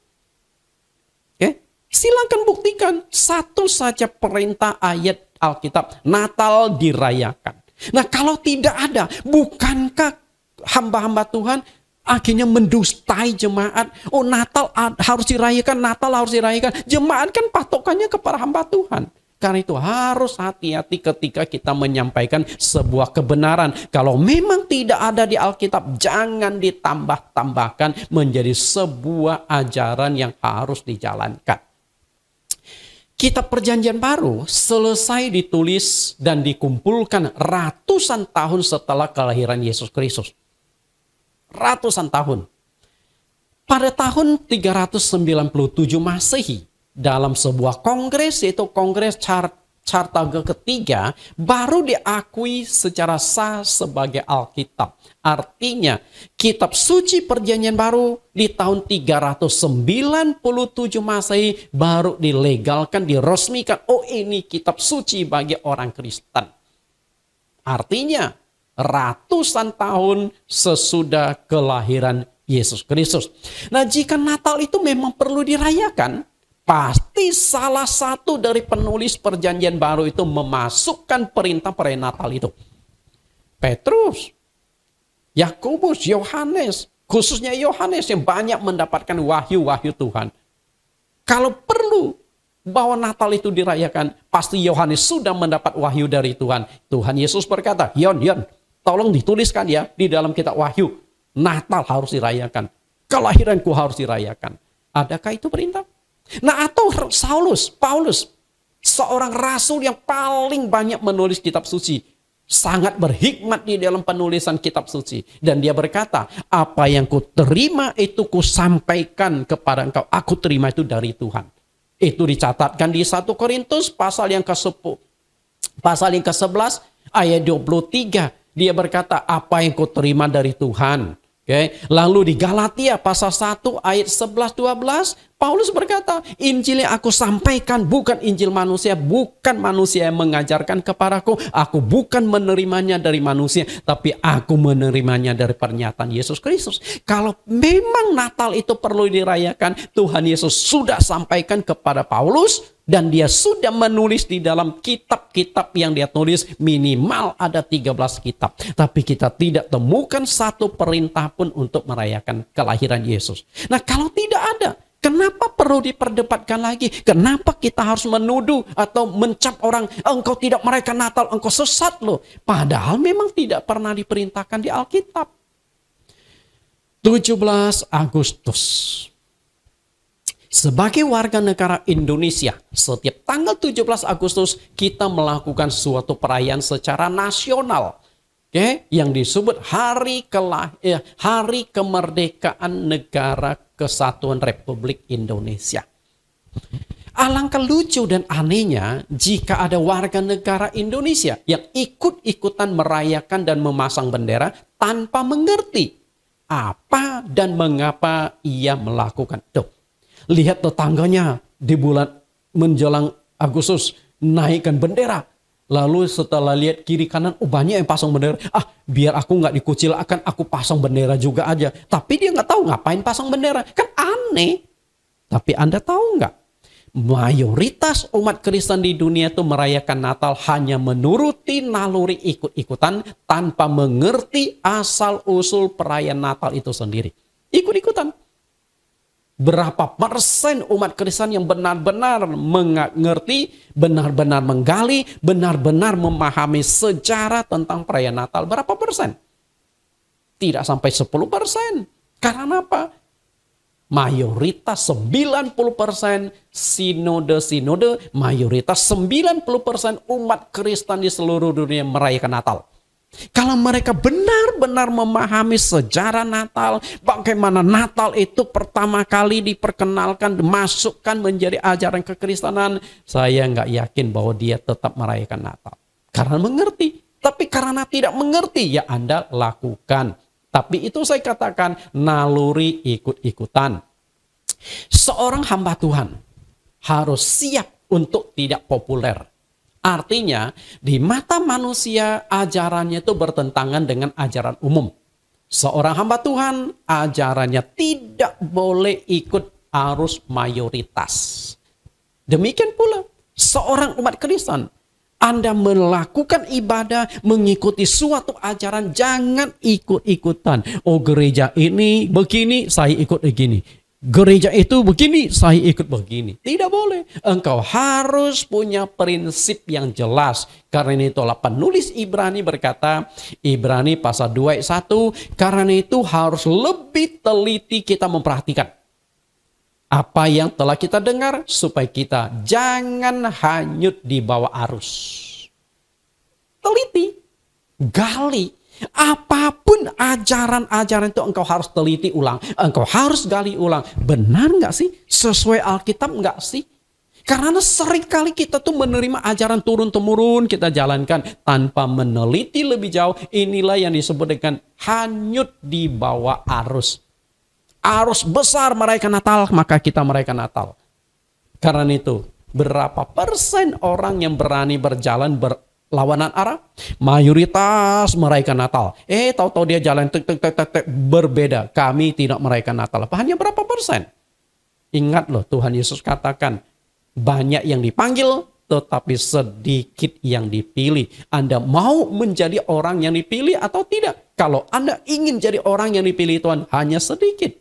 Oke? Silakan buktikan satu saja perintah ayat Alkitab Natal dirayakan. Nah, kalau tidak ada, bukankah hamba-hamba Tuhan akhirnya mendustai jemaat? Oh, Natal harus dirayakan, Natal harus dirayakan. Jemaat kan patokannya kepada hamba Tuhan. Karena itu harus hati-hati ketika kita menyampaikan sebuah kebenaran. Kalau memang tidak ada di Alkitab, jangan ditambah-tambahkan menjadi sebuah ajaran yang harus dijalankan. Kitab Perjanjian Baru selesai ditulis dan dikumpulkan ratusan tahun setelah kelahiran Yesus Kristus. Ratusan tahun. Pada tahun 397 Masehi, dalam sebuah kongres, yaitu Kongres Carthago ketiga, baru diakui secara sah sebagai Alkitab. Artinya, kitab suci Perjanjian Baru di tahun 397 Masehi baru dilegalkan, diresmikan. Oh, ini kitab suci bagi orang Kristen. Artinya, ratusan tahun sesudah kelahiran Yesus Kristus. Nah, jika Natal itu memang perlu dirayakan, pasti salah satu dari penulis Perjanjian Baru itu memasukkan perintah perayaan Natal itu. Petrus, Yakobus, Yohanes, khususnya Yohanes yang banyak mendapatkan wahyu-wahyu Tuhan. Kalau perlu bahwa Natal itu dirayakan, pasti Yohanes sudah mendapat wahyu dari Tuhan. Tuhan Yesus berkata, Yon, tolong dituliskan ya di dalam kitab wahyu. Natal harus dirayakan. Kelahiranku harus dirayakan. Adakah itu perintah? Nah, atau Paulus, seorang rasul yang paling banyak menulis kitab suci, sangat berhikmat di dalam penulisan kitab suci. Dan dia berkata, apa yang ku terima itu ku sampaikan kepada engkau. Aku terima itu dari Tuhan. Itu dicatatkan di 1 Korintus pasal yang ke-11 ayat 23. Dia berkata, apa yang kau terima dari Tuhan. Lalu di Galatia pasal 1 ayat 11-12, Paulus berkata, Injil yang aku sampaikan bukan Injil manusia, bukan manusia yang mengajarkan kepadaku. Aku bukan menerimanya dari manusia, tapi aku menerimanya dari pernyataan Yesus Kristus. Kalau memang Natal itu perlu dirayakan, Tuhan Yesus sudah sampaikan kepada Paulus, dan dia sudah menulis di dalam kitab-kitab yang dia tulis, minimal ada 13 kitab. Tapi kita tidak temukan satu perintah pun untuk merayakan kelahiran Yesus. Nah, kalau tidak ada, kenapa perlu diperdebatkan lagi? Kenapa kita harus menuduh atau mencap orang, engkau tidak merayakan Natal, engkau sesat loh. Padahal memang tidak pernah diperintahkan di Alkitab. 17 Agustus. Sebagai warga negara Indonesia, setiap tanggal 17 Agustus kita melakukan suatu perayaan secara nasional. Yang disebut Hari Kemerdekaan Negara Kesatuan Republik Indonesia. Alangkah lucu dan anehnya jika ada warga negara Indonesia yang ikut-ikutan merayakan dan memasang bendera tanpa mengerti apa dan mengapa ia melakukan. Tuh, lihat tetangganya di bulan menjelang Agustus naikkan bendera. Lalu setelah lihat kiri kanan, banyak yang pasang bendera. Biar aku nggak dikucilkan, aku pasang bendera juga aja. Tapi dia nggak tahu ngapain pasang bendera. Kan aneh. Tapi Anda tahu nggak? Mayoritas umat Kristen di dunia itu merayakan Natal hanya menuruti naluri ikut-ikutan tanpa mengerti asal-usul perayaan Natal itu sendiri. Ikut-ikutan. Berapa persen umat Kristen yang benar-benar mengerti, benar-benar menggali, benar-benar memahami sejarah tentang perayaan Natal? Berapa persen? Tidak sampai 10%. Karena apa? Mayoritas 90% sinode, mayoritas 90% umat Kristen di seluruh dunia merayakan Natal. Kalau mereka benar-benar memahami sejarah Natal, bagaimana Natal itu pertama kali diperkenalkan, dimasukkan menjadi ajaran kekristenan, saya nggak yakin bahwa dia tetap merayakan Natal. Karena mengerti. Tapi karena tidak mengerti, ya Anda lakukan. Tapi itu saya katakan naluri ikut-ikutan. Seorang hamba Tuhan harus siap untuk tidak populer. Artinya, di mata manusia ajarannya itu bertentangan dengan ajaran umum. Seorang hamba Tuhan ajarannya tidak boleh ikut arus mayoritas. Demikian pula seorang umat Kristen, Anda melakukan ibadah mengikuti suatu ajaran, jangan ikut-ikutan. Oh, gereja ini begini, saya ikut begini. Gereja itu begini, saya ikut begini. Tidak boleh. Engkau harus punya prinsip yang jelas. Karena itulah penulis Ibrani berkata, Ibrani pasal 2 ayat 1, karena itu harus lebih teliti kita memperhatikan apa yang telah kita dengar, supaya kita jangan hanyut di bawah arus. Teliti, gali. Apapun ajaran-ajaran itu engkau harus teliti ulang. Engkau harus gali ulang. Benar nggak sih? Sesuai Alkitab nggak sih? Karena seringkali kita tuh menerima ajaran turun-temurun, kita jalankan tanpa meneliti lebih jauh. Inilah yang disebut dengan hanyut di bawah arus. Arus besar merayakan Natal, maka kita merayakan Natal. Karena itu, berapa persen orang yang berani berjalan lawanan arah? Mayoritas merayakan Natal. Tahu-tahu dia jalan berbeda. Kami tidak merayakan Natal. Hanya berapa persen? Ingat loh, Tuhan Yesus katakan, banyak yang dipanggil, tetapi sedikit yang dipilih. Anda mau menjadi orang yang dipilih atau tidak? Kalau Anda ingin jadi orang yang dipilih Tuhan, hanya sedikit.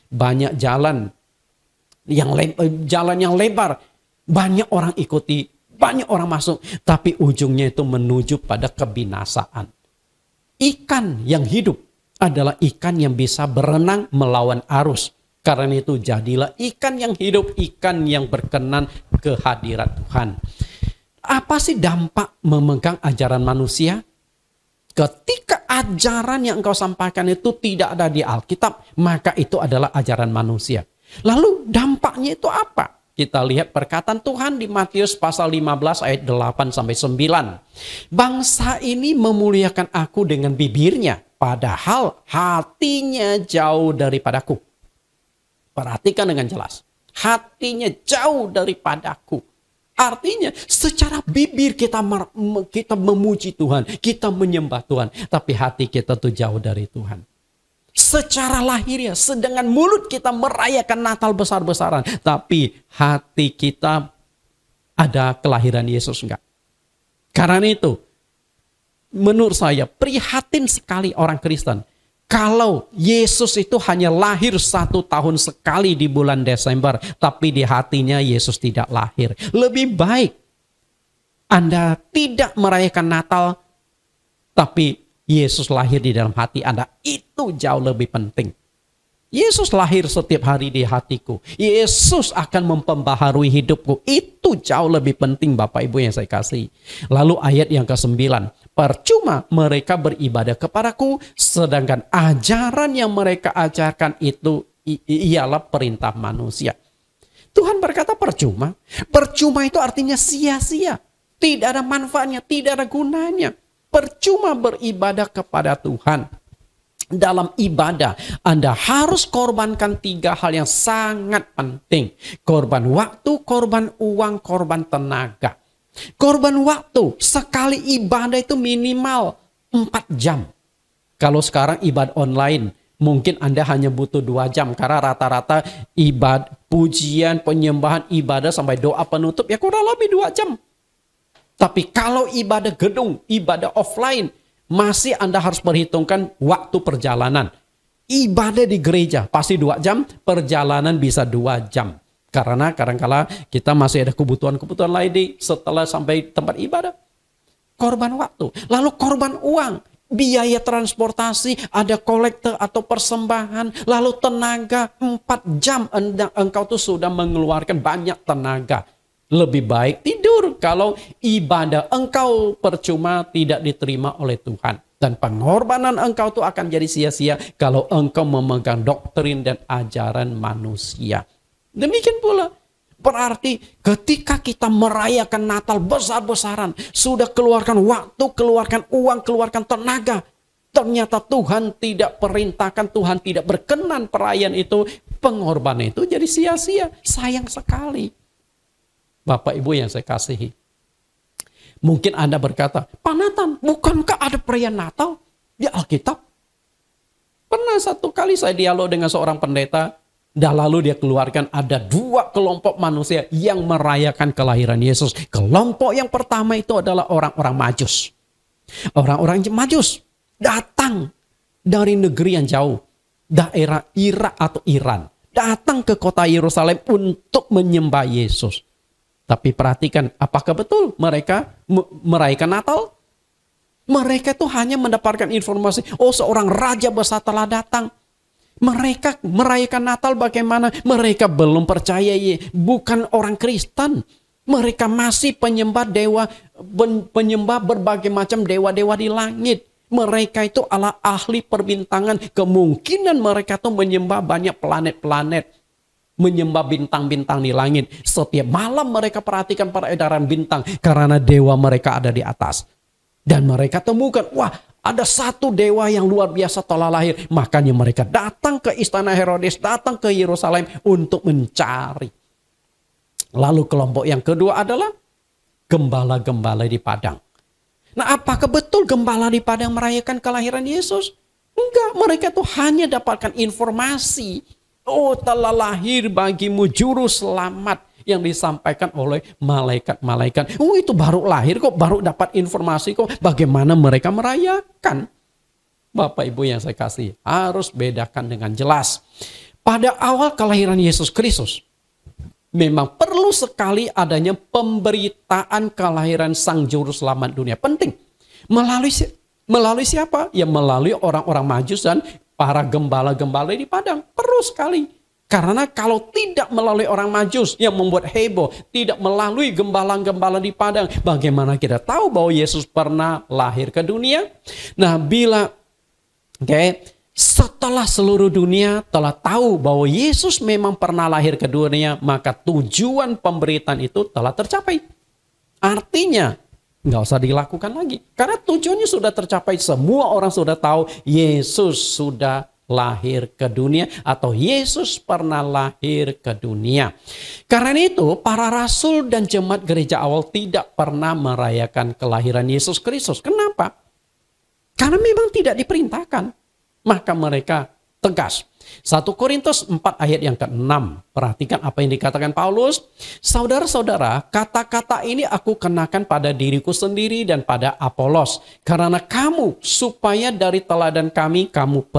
Banyak jalan yang lebar. Banyak orang ikuti. Banyak orang masuk, tapi ujungnya itu menuju pada kebinasaan. Ikan yang hidup adalah ikan yang bisa berenang melawan arus. Karena itu jadilah ikan yang hidup, ikan yang berkenan kehadirat Tuhan. Apa sih dampak memegang ajaran manusia? Ketika ajaran yang engkau sampaikan itu tidak ada di Alkitab, maka itu adalah ajaran manusia. Lalu dampaknya itu apa? Kita lihat perkataan Tuhan di Matius pasal 15 ayat 8 sampai 9. Bangsa ini memuliakan aku dengan bibirnya, padahal hatinya jauh daripadaku. Perhatikan dengan jelas. Hatinya jauh daripadaku. Artinya secara bibir kita memuji Tuhan, kita menyembah Tuhan, tapi hati kita tuh jauh dari Tuhan. Secara lahiriah, sedangkan mulut kita merayakan Natal besar-besaran, tapi hati kita ada kelahiran Yesus enggak. Karena itu, menurut saya prihatin sekali orang Kristen. Kalau Yesus itu hanya lahir 1 tahun sekali di bulan Desember, tapi di hatinya Yesus tidak lahir. Lebih baik Anda tidak merayakan Natal, tapi Yesus lahir di dalam hati Anda. Itu jauh lebih penting. Yesus lahir setiap hari di hatiku. Yesus akan memperbaharui hidupku. Itu jauh lebih penting, Bapak Ibu yang saya kasih. Lalu ayat yang ke-9. Percuma mereka beribadah kepadaku, sedangkan ajaran yang mereka ajarkan itu ialah perintah manusia. Tuhan berkata percuma. Percuma itu artinya sia-sia. Tidak ada manfaatnya, tidak ada gunanya. Percuma beribadah kepada Tuhan. Dalam ibadah, Anda harus korbankan 3 hal yang sangat penting. Korban waktu, korban uang, korban tenaga. Korban waktu, sekali ibadah itu minimal 4 jam. Kalau sekarang ibadah online, mungkin Anda hanya butuh 2 jam. Karena rata-rata ibadah, pujian, penyembahan, ibadah sampai doa penutup ya kurang lebih 2 jam. Tapi kalau ibadah gedung, ibadah offline, masih Anda harus perhitungkan waktu perjalanan. Ibadah di gereja pasti 2 jam, perjalanan bisa 2 jam. Karena kadang-kala kita masih ada kebutuhan-kebutuhan lain setelah sampai tempat ibadah. Korban waktu. Lalu korban uang. Biaya transportasi, ada kolektor atau persembahan. Lalu tenaga, 4 jam engkau tuh sudah mengeluarkan banyak tenaga. Lebih baik tidur kalau ibadah engkau percuma tidak diterima oleh Tuhan. Dan pengorbanan engkau itu akan jadi sia-sia kalau engkau memegang doktrin dan ajaran manusia. Demikian pula. Berarti ketika kita merayakan Natal besar-besaran, sudah keluarkan waktu, keluarkan uang, keluarkan tenaga. Ternyata Tuhan tidak perintahkan, Tuhan tidak berkenan perayaan itu. Pengorbanan itu jadi sia-sia. Sayang sekali. Bapak Ibu yang saya kasihi. Mungkin Anda berkata, Pak Nathan, bukankah ada perayaan Natal di Alkitab? Pernah satu kali saya dialog dengan seorang pendeta, dan lalu dia keluarkan ada 2 kelompok manusia yang merayakan kelahiran Yesus. Kelompok yang pertama itu adalah orang-orang Majus. Orang-orang Majus datang dari negeri yang jauh, daerah Irak atau Iran. Datang ke kota Yerusalem untuk menyembah Yesus. Tapi perhatikan, apakah betul mereka merayakan Natal? Mereka itu hanya mendapatkan informasi, oh seorang raja besar telah datang. Mereka merayakan Natal bagaimana? Mereka belum percaya, bukan orang Kristen. Mereka masih penyembah berbagai macam dewa-dewa di langit. Mereka itu adalah ahli perbintangan. Kemungkinan mereka itu menyembah banyak planet-planet. Menyembah bintang-bintang di langit. Setiap malam mereka perhatikan peredaran bintang. Karena dewa mereka ada di atas. Dan mereka temukan, wah ada satu dewa yang luar biasa telah lahir. Makanya mereka datang ke istana Herodes, datang ke Yerusalem untuk mencari. Lalu kelompok yang kedua adalah gembala-gembala di padang. Nah, apakah betul gembala di padang merayakan kelahiran Yesus? Enggak, mereka tuh hanya dapatkan informasi. Oh, telah lahir bagimu juru selamat yang disampaikan oleh malaikat-malaikat. Oh, itu baru lahir kok, baru dapat informasi kok. Bagaimana mereka merayakan? Bapak Ibu yang saya kasih, harus bedakan dengan jelas. Pada awal kelahiran Yesus Kristus, memang perlu sekali adanya pemberitaan kelahiran Sang Juru Selamat dunia. Penting. Melalui siapa? Ya melalui orang-orang Majus dan para gembala-gembala di padang. Perlu sekali. Karena kalau tidak melalui orang Majus yang membuat heboh, tidak melalui gembala-gembala di padang, bagaimana kita tahu bahwa Yesus pernah lahir ke dunia? Nah, bila Setelah seluruh dunia telah tahu bahwa Yesus memang pernah lahir ke dunia, maka tujuan pemberitaan itu telah tercapai. Artinya, nggak usah dilakukan lagi. Karena tujuannya sudah tercapai. Semua orang sudah tahu Yesus sudah lahir ke dunia atau Yesus pernah lahir ke dunia. Karena itu, para rasul dan jemaat gereja awal tidak pernah merayakan kelahiran Yesus Kristus. Kenapa? Karena memang tidak diperintahkan. Maka mereka tegas. 1 Korintus 4 ayat yang ke-6. Perhatikan apa yang dikatakan Paulus. Saudara-saudara, kata-kata ini aku kenakan pada diriku sendiri dan pada Apolos. Karena kamu, supaya dari teladan kami, kamu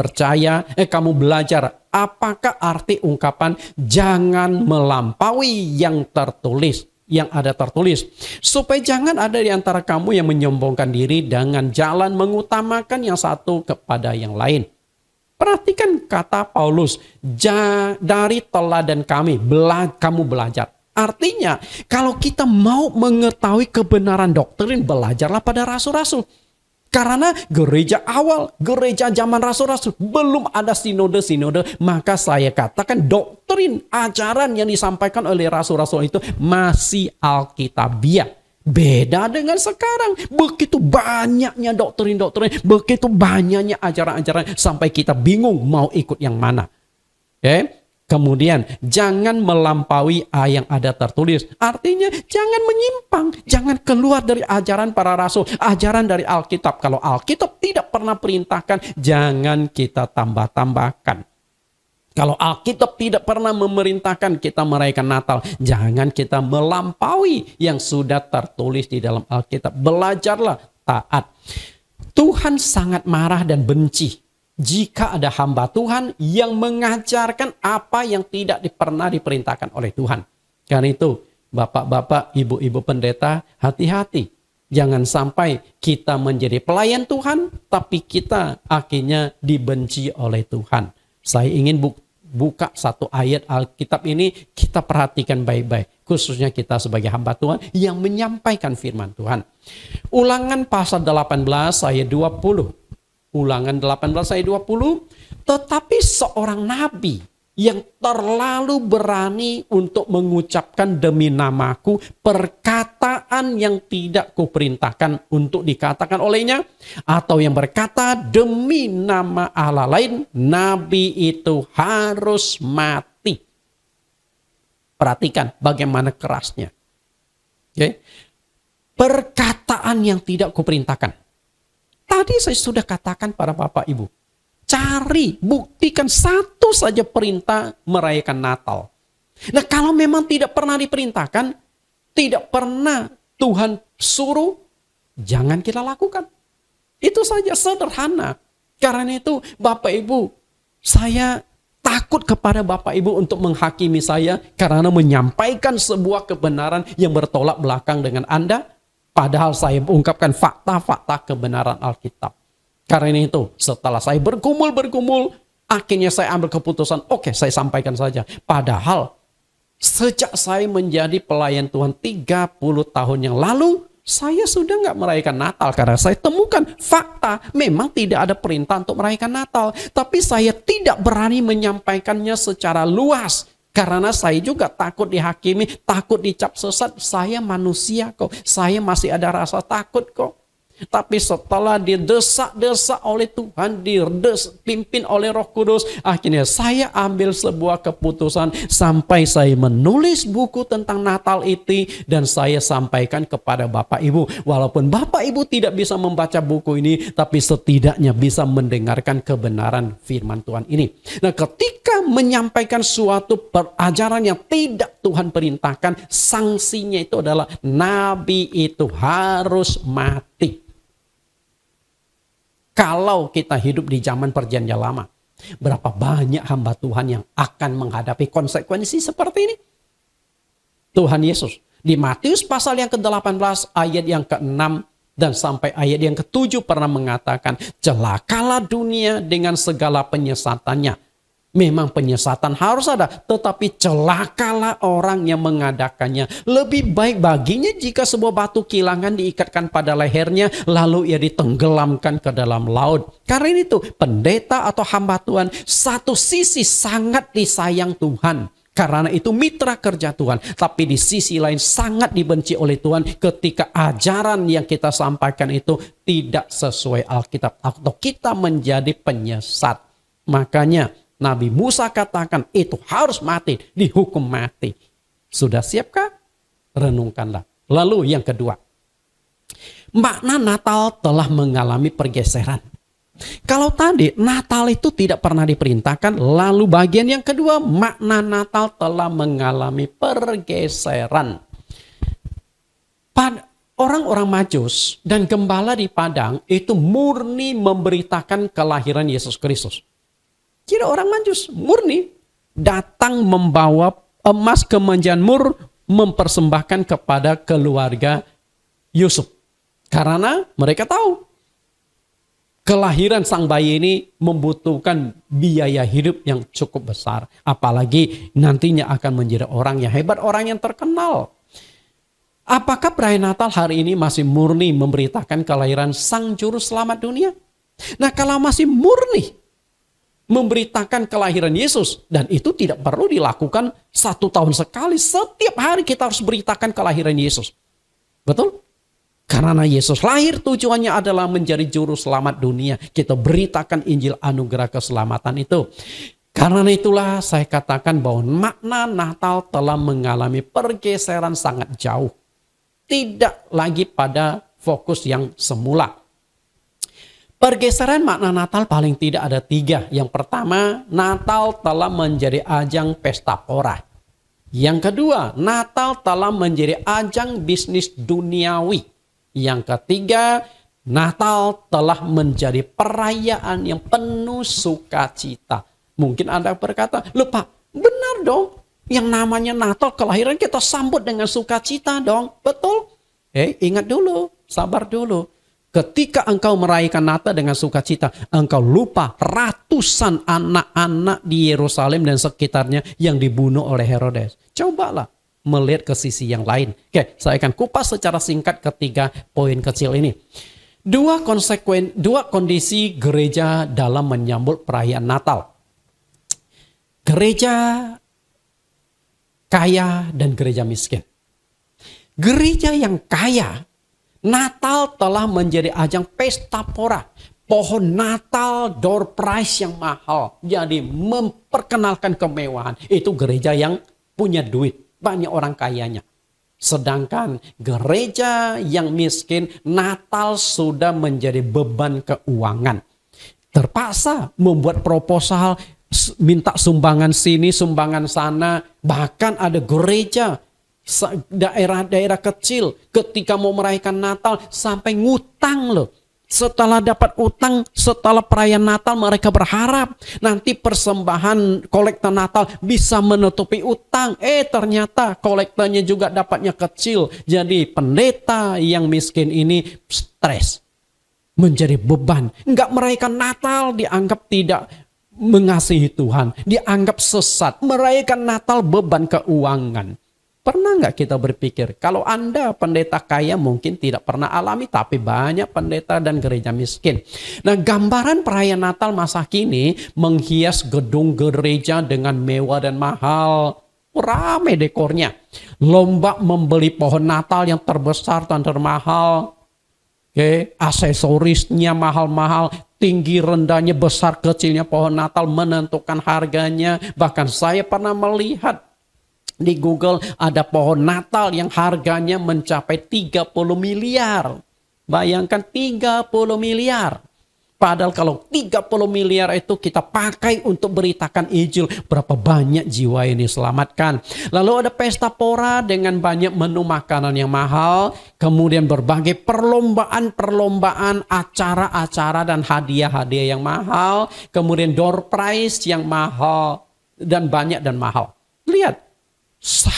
belajar apakah arti ungkapan jangan melampaui yang tertulis. Yang ada tertulis. Supaya jangan ada di antara kamu yang menyombongkan diri dengan jalan mengutamakan yang satu kepada yang lain. Perhatikan kata Paulus, dari teladan kami, kamu belajar. Artinya, kalau kita mau mengetahui kebenaran doktrin, belajarlah pada rasul-rasul. Karena gereja awal, gereja zaman rasul-rasul, belum ada sinode-sinode, maka saya katakan doktrin, ajaran yang disampaikan oleh rasul-rasul itu masih alkitabiah. Beda dengan sekarang. Begitu banyaknya doktrin-doktrin, begitu banyaknya ajaran-ajaran sampai kita bingung mau ikut yang mana. Kemudian jangan melampaui yang ada tertulis. Artinya jangan menyimpang, jangan keluar dari ajaran para rasul, ajaran dari Alkitab. Kalau Alkitab tidak pernah perintahkan, jangan kita tambah-tambahkan. Kalau Alkitab tidak pernah memerintahkan kita merayakan Natal, jangan kita melampaui yang sudah tertulis di dalam Alkitab. Belajarlah taat. Tuhan sangat marah dan benci jika ada hamba Tuhan yang mengajarkan apa yang tidak pernah diperintahkan oleh Tuhan. Karena itu, bapak-bapak, ibu-ibu pendeta, hati-hati. Jangan sampai kita menjadi pelayan Tuhan, tapi kita akhirnya dibenci oleh Tuhan. Saya ingin buka satu ayat Alkitab ini, kita perhatikan baik-baik. Khususnya kita sebagai hamba Tuhan yang menyampaikan firman Tuhan. Ulangan pasal 18 ayat 20. Ulangan 18 ayat 20. Tetapi seorang nabi yang terlalu berani untuk mengucapkan demi namaku perkataan yang tidak kuperintahkan untuk dikatakan olehnya, atau yang berkata demi nama Allah lain, nabi itu harus mati. Perhatikan bagaimana kerasnya. Perkataan yang tidak kuperintahkan. Tadi saya sudah katakan pada Bapak Ibu, cari, buktikan satu saja perintah merayakan Natal. Nah, kalau memang tidak pernah diperintahkan, tidak pernah Tuhan suruh, jangan kita lakukan. Itu saja, sederhana. Karena itu Bapak Ibu, saya takut kepada Bapak Ibu untuk menghakimi saya karena menyampaikan sebuah kebenaran yang bertolak belakang dengan Anda, padahal saya mengungkapkan fakta-fakta kebenaran Alkitab. Karena itu, setelah saya bergumul, akhirnya saya ambil keputusan, oke, saya sampaikan saja. Padahal, sejak saya menjadi pelayan Tuhan 30 tahun yang lalu, saya sudah nggak merayakan Natal. Karena saya temukan fakta, memang tidak ada perintah untuk merayakan Natal. Tapi saya tidak berani menyampaikannya secara luas. Karena saya juga takut dihakimi, takut dicap sesat. Saya manusia kok, saya masih ada rasa takut kok. Tapi setelah didesak-desak oleh Tuhan, dipimpin oleh Roh Kudus, akhirnya saya ambil sebuah keputusan sampai saya menulis buku tentang Natal itu dan saya sampaikan kepada Bapak Ibu. Walaupun Bapak Ibu tidak bisa membaca buku ini, tapi setidaknya bisa mendengarkan kebenaran firman Tuhan ini. Nah, ketika menyampaikan suatu pelajaran yang tidak Tuhan perintahkan, sanksinya itu adalah nabi itu harus mati. Kalau kita hidup di zaman perjanjian lama, berapa banyak hamba Tuhan yang akan menghadapi konsekuensi seperti ini? Tuhan Yesus di Matius pasal yang ke-18 ayat yang ke-6 dan sampai ayat yang ke-7 pernah mengatakan, celakalah dunia dengan segala penyesatannya. Memang penyesatan harus ada, tetapi celakalah orang yang mengadakannya. Lebih baik baginya jika sebuah batu kilangan diikatkan pada lehernya, lalu ia ditenggelamkan ke dalam laut. Karena itu, pendeta atau hamba Tuhan, satu sisi sangat disayang Tuhan. Karena itu mitra kerja Tuhan. Tapi di sisi lain sangat dibenci oleh Tuhan ketika ajaran yang kita sampaikan itu tidak sesuai Alkitab. Atau kita menjadi penyesat. Makanya Nabi Musa katakan itu harus mati, dihukum mati. Sudah siapkah? Renungkanlah. Lalu yang kedua, makna Natal telah mengalami pergeseran. Kalau tadi Natal itu tidak pernah diperintahkan, lalu bagian yang kedua, makna Natal telah mengalami pergeseran. Orang-orang Majus dan gembala di padang itu murni memberitakan kelahiran Yesus Kristus. Kira orang Majus murni datang membawa emas kemenjan mur mempersembahkan kepada keluarga Yusuf. Karena mereka tahu kelahiran sang bayi ini membutuhkan biaya hidup yang cukup besar. Apalagi nantinya akan menjadi orang yang hebat, orang yang terkenal. Apakah perayaan Natal hari ini masih murni memberitakan kelahiran sang juru selamat dunia? Nah, kalau masih murni memberitakan kelahiran Yesus, dan itu tidak perlu dilakukan 1 tahun sekali. Setiap hari kita harus beritakan kelahiran Yesus. Betul? Karena Yesus lahir tujuannya adalah menjadi juru selamat dunia. Kita beritakan Injil anugerah keselamatan itu. Karena itulah saya katakan bahwa makna Natal telah mengalami pergeseran sangat jauh. Tidak lagi pada fokus yang semula. Pergeseran makna Natal paling tidak ada 3. Yang pertama, Natal telah menjadi ajang pesta pora. Yang kedua, Natal telah menjadi ajang bisnis duniawi. Yang ketiga, Natal telah menjadi perayaan yang penuh sukacita. Mungkin Anda berkata, "Loh Pak, benar dong. Yang namanya Natal, kelahiran kita sambut dengan sukacita dong." Betul? Ingat dulu, sabar dulu. Ketika engkau merayakan Natal dengan sukacita, engkau lupa ratusan anak-anak di Yerusalem dan sekitarnya yang dibunuh oleh Herodes. Cobalah melihat ke sisi yang lain. Oke, saya akan kupas secara singkat ketiga poin kecil ini. Dua kondisi gereja dalam menyambut perayaan Natal. Gereja kaya dan gereja miskin. Gereja yang kaya, Natal telah menjadi ajang pesta pora. Pohon Natal, door prize yang mahal. Jadi memperkenalkan kemewahan. Itu gereja yang punya duit. Banyak orang kayanya. Sedangkan gereja yang miskin, Natal sudah menjadi beban keuangan. Terpaksa membuat proposal, minta sumbangan sini, sumbangan sana. Bahkan ada gereja daerah-daerah kecil ketika mau merayakan Natal sampai ngutang loh. Setelah dapat utang, setelah perayaan Natal mereka berharap nanti persembahan kolektor Natal bisa menutupi utang. Ternyata kolektornya juga dapatnya kecil. Jadi pendeta yang miskin ini stres, menjadi beban. Enggak merayakan Natal dianggap tidak mengasihi Tuhan, dianggap sesat. Merayakan Natal beban keuangan. Pernah nggak kita berpikir, kalau Anda pendeta kaya mungkin tidak pernah alami, tapi banyak pendeta dan gereja miskin. Nah, gambaran perayaan Natal masa kini menghias gedung gereja dengan mewah dan mahal. Ramai dekornya. Lomba membeli pohon Natal yang terbesar dan termahal. Aksesorisnya mahal-mahal, tinggi rendahnya, besar kecilnya pohon Natal menentukan harganya. Bahkan saya pernah melihat di Google ada pohon Natal yang harganya mencapai 30 miliar. Bayangkan 30 miliar. Padahal kalau 30 miliar itu kita pakai untuk beritakan Injil, berapa banyak jiwa yang diselamatkan. Lalu ada pesta pora dengan banyak menu makanan yang mahal. Kemudian berbagai perlombaan, acara-acara dan hadiah-hadiah yang mahal. Kemudian door prize yang mahal dan banyak dan mahal. Lihat.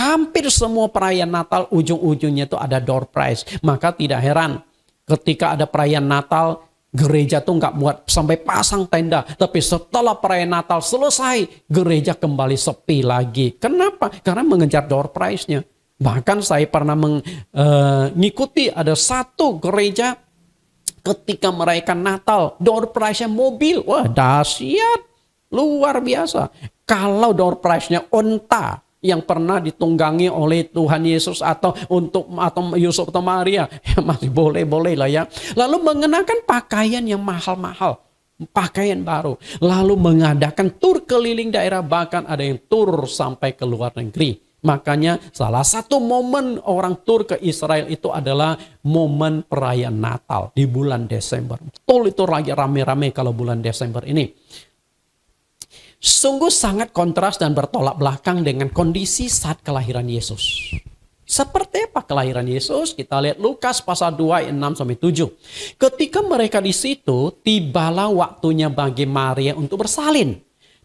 Hampir semua perayaan Natal ujung-ujungnya itu ada door prize. Maka tidak heran ketika ada perayaan Natal Gereja tuh nggak muat sampai pasang tenda. Tapi setelah perayaan Natal selesai, gereja kembali sepi lagi. Kenapa? Karena mengejar door prize-nya. Bahkan saya pernah mengikuti ada satu gereja ketika merayakan Natal, door prize-nya mobil. Wah, dahsyat. Luar biasa. Kalau door prize-nya onta yang pernah ditunggangi oleh Tuhan Yesus atau Yusuf atau Maria, ya masih boleh lah ya. Lalu mengenakan pakaian yang mahal-mahal, pakaian baru, lalu mengadakan tur keliling daerah, bahkan ada yang tur sampai ke luar negeri. Makanya salah satu momen orang tur ke Israel itu adalah momen perayaan Natal di bulan Desember. Betul, itu lagi rame-rame kalau bulan Desember ini. Sungguh sangat kontras dan bertolak belakang dengan kondisi saat kelahiran Yesus. Seperti apa kelahiran Yesus? Kita lihat Lukas pasal 2 ayat 6-7. Ketika mereka di situ, tibalah waktunya bagi Maria untuk bersalin.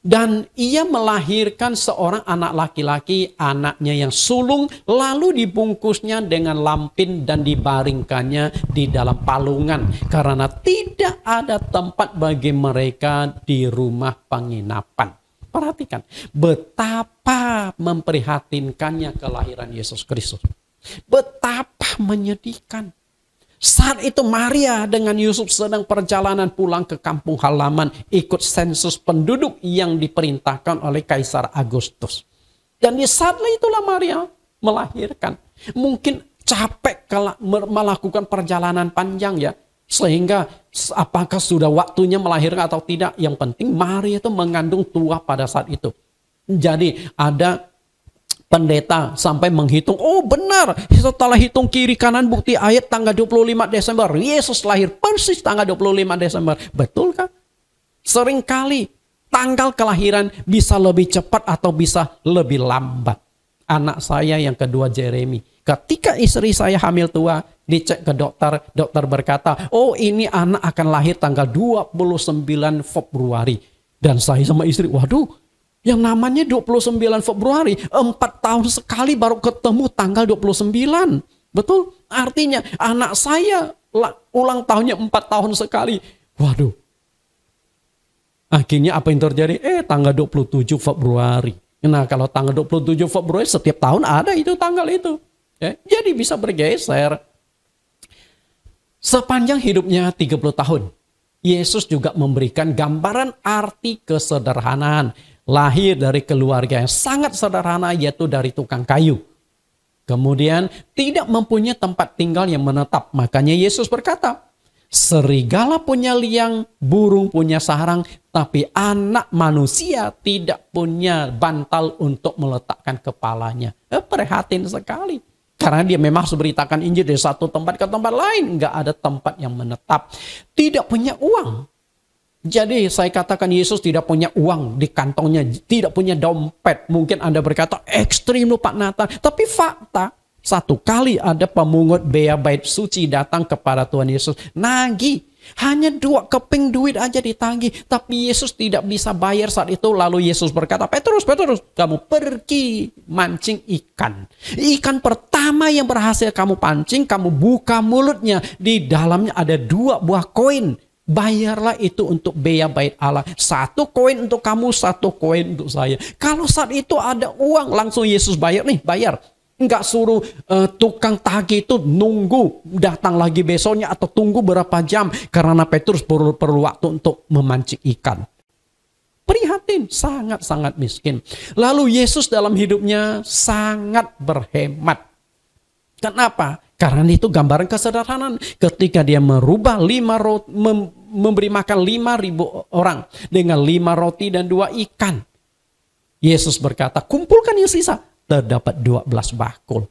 Dan ia melahirkan seorang anak laki-laki, anaknya yang sulung, lalu dibungkusnya dengan lampin dan dibaringkannya di dalam palungan. Karena tidak ada tempat bagi mereka di rumah penginapan. Perhatikan, betapa memprihatinkannya kelahiran Yesus Kristus. Betapa menyedihkan. Saat itu Maria dengan Yusuf sedang perjalanan pulang ke kampung halaman ikut sensus penduduk yang diperintahkan oleh Kaisar Agustus. Dan di saat itulah Maria melahirkan. Mungkin capek kalau melakukan perjalanan panjang ya. Sehingga apakah sudah waktunya melahirkan atau tidak. Yang penting Maria itu mengandung tua pada saat itu. Jadi ada pendeta sampai menghitung, oh benar, setelah hitung kiri kanan bukti ayat tanggal 25 Desember, Yesus lahir persis tanggal 25 Desember. Betul kan? Seringkali tanggal kelahiran bisa lebih cepat atau bisa lebih lambat. Anak saya yang kedua Jeremy, ketika istri saya hamil tua, dicek ke dokter, dokter berkata, oh ini anak akan lahir tanggal 29 Februari. Dan saya sama istri, waduh, yang namanya 29 Februari, 4 tahun sekali baru ketemu tanggal 29. Betul? Artinya anak saya ulang tahunnya 4 tahun sekali. Waduh. Akhirnya apa yang terjadi? Tanggal 27 Februari. Nah kalau tanggal 27 Februari setiap tahun ada itu tanggal itu. Ya, jadi bisa bergeser. Sepanjang hidupnya 30 tahun, Yesus juga memberikan gambaran arti kesederhanaan. Lahir dari keluarga yang sangat sederhana, yaitu dari tukang kayu. Kemudian tidak mempunyai tempat tinggal yang menetap. Makanya Yesus berkata, serigala punya liang, burung punya sarang, tapi anak manusia tidak punya bantal untuk meletakkan kepalanya. Prihatin sekali. Karena dia memang harus beritakan Injil dari satu tempat ke tempat lain. Nggak ada tempat yang menetap. Tidak punya uang. Jadi saya katakan Yesus tidak punya uang di kantongnya, tidak punya dompet. Mungkin Anda berkata ekstrim lu Pak Nathan. Tapi fakta, satu kali ada pemungut bea bait suci datang kepada Tuhan Yesus. Nagih, hanya 2 keping duit aja ditagih. Tapi Yesus tidak bisa bayar saat itu. Lalu Yesus berkata, Petrus, kamu pergi mancing ikan. Ikan pertama yang berhasil kamu pancing, kamu buka mulutnya. Di dalamnya ada 2 buah koin. Bayarlah itu untuk bea bait Allah. 1 koin untuk kamu, 1 koin untuk saya. Kalau saat itu ada uang, langsung Yesus bayar nih, bayar. Enggak suruh tukang tagih itu nunggu datang lagi besoknya atau tunggu berapa jam. Karena Petrus perlu waktu untuk memancing ikan. Prihatin, sangat-sangat miskin. Lalu Yesus dalam hidupnya sangat berhemat. Kenapa? Karena itu gambaran kesederhanaan. Ketika dia merubah 5 roti, memberi makan 5.000 orang dengan 5 roti dan 2 ikan. Yesus berkata, kumpulkan yang sisa. Terdapat 12 bakul.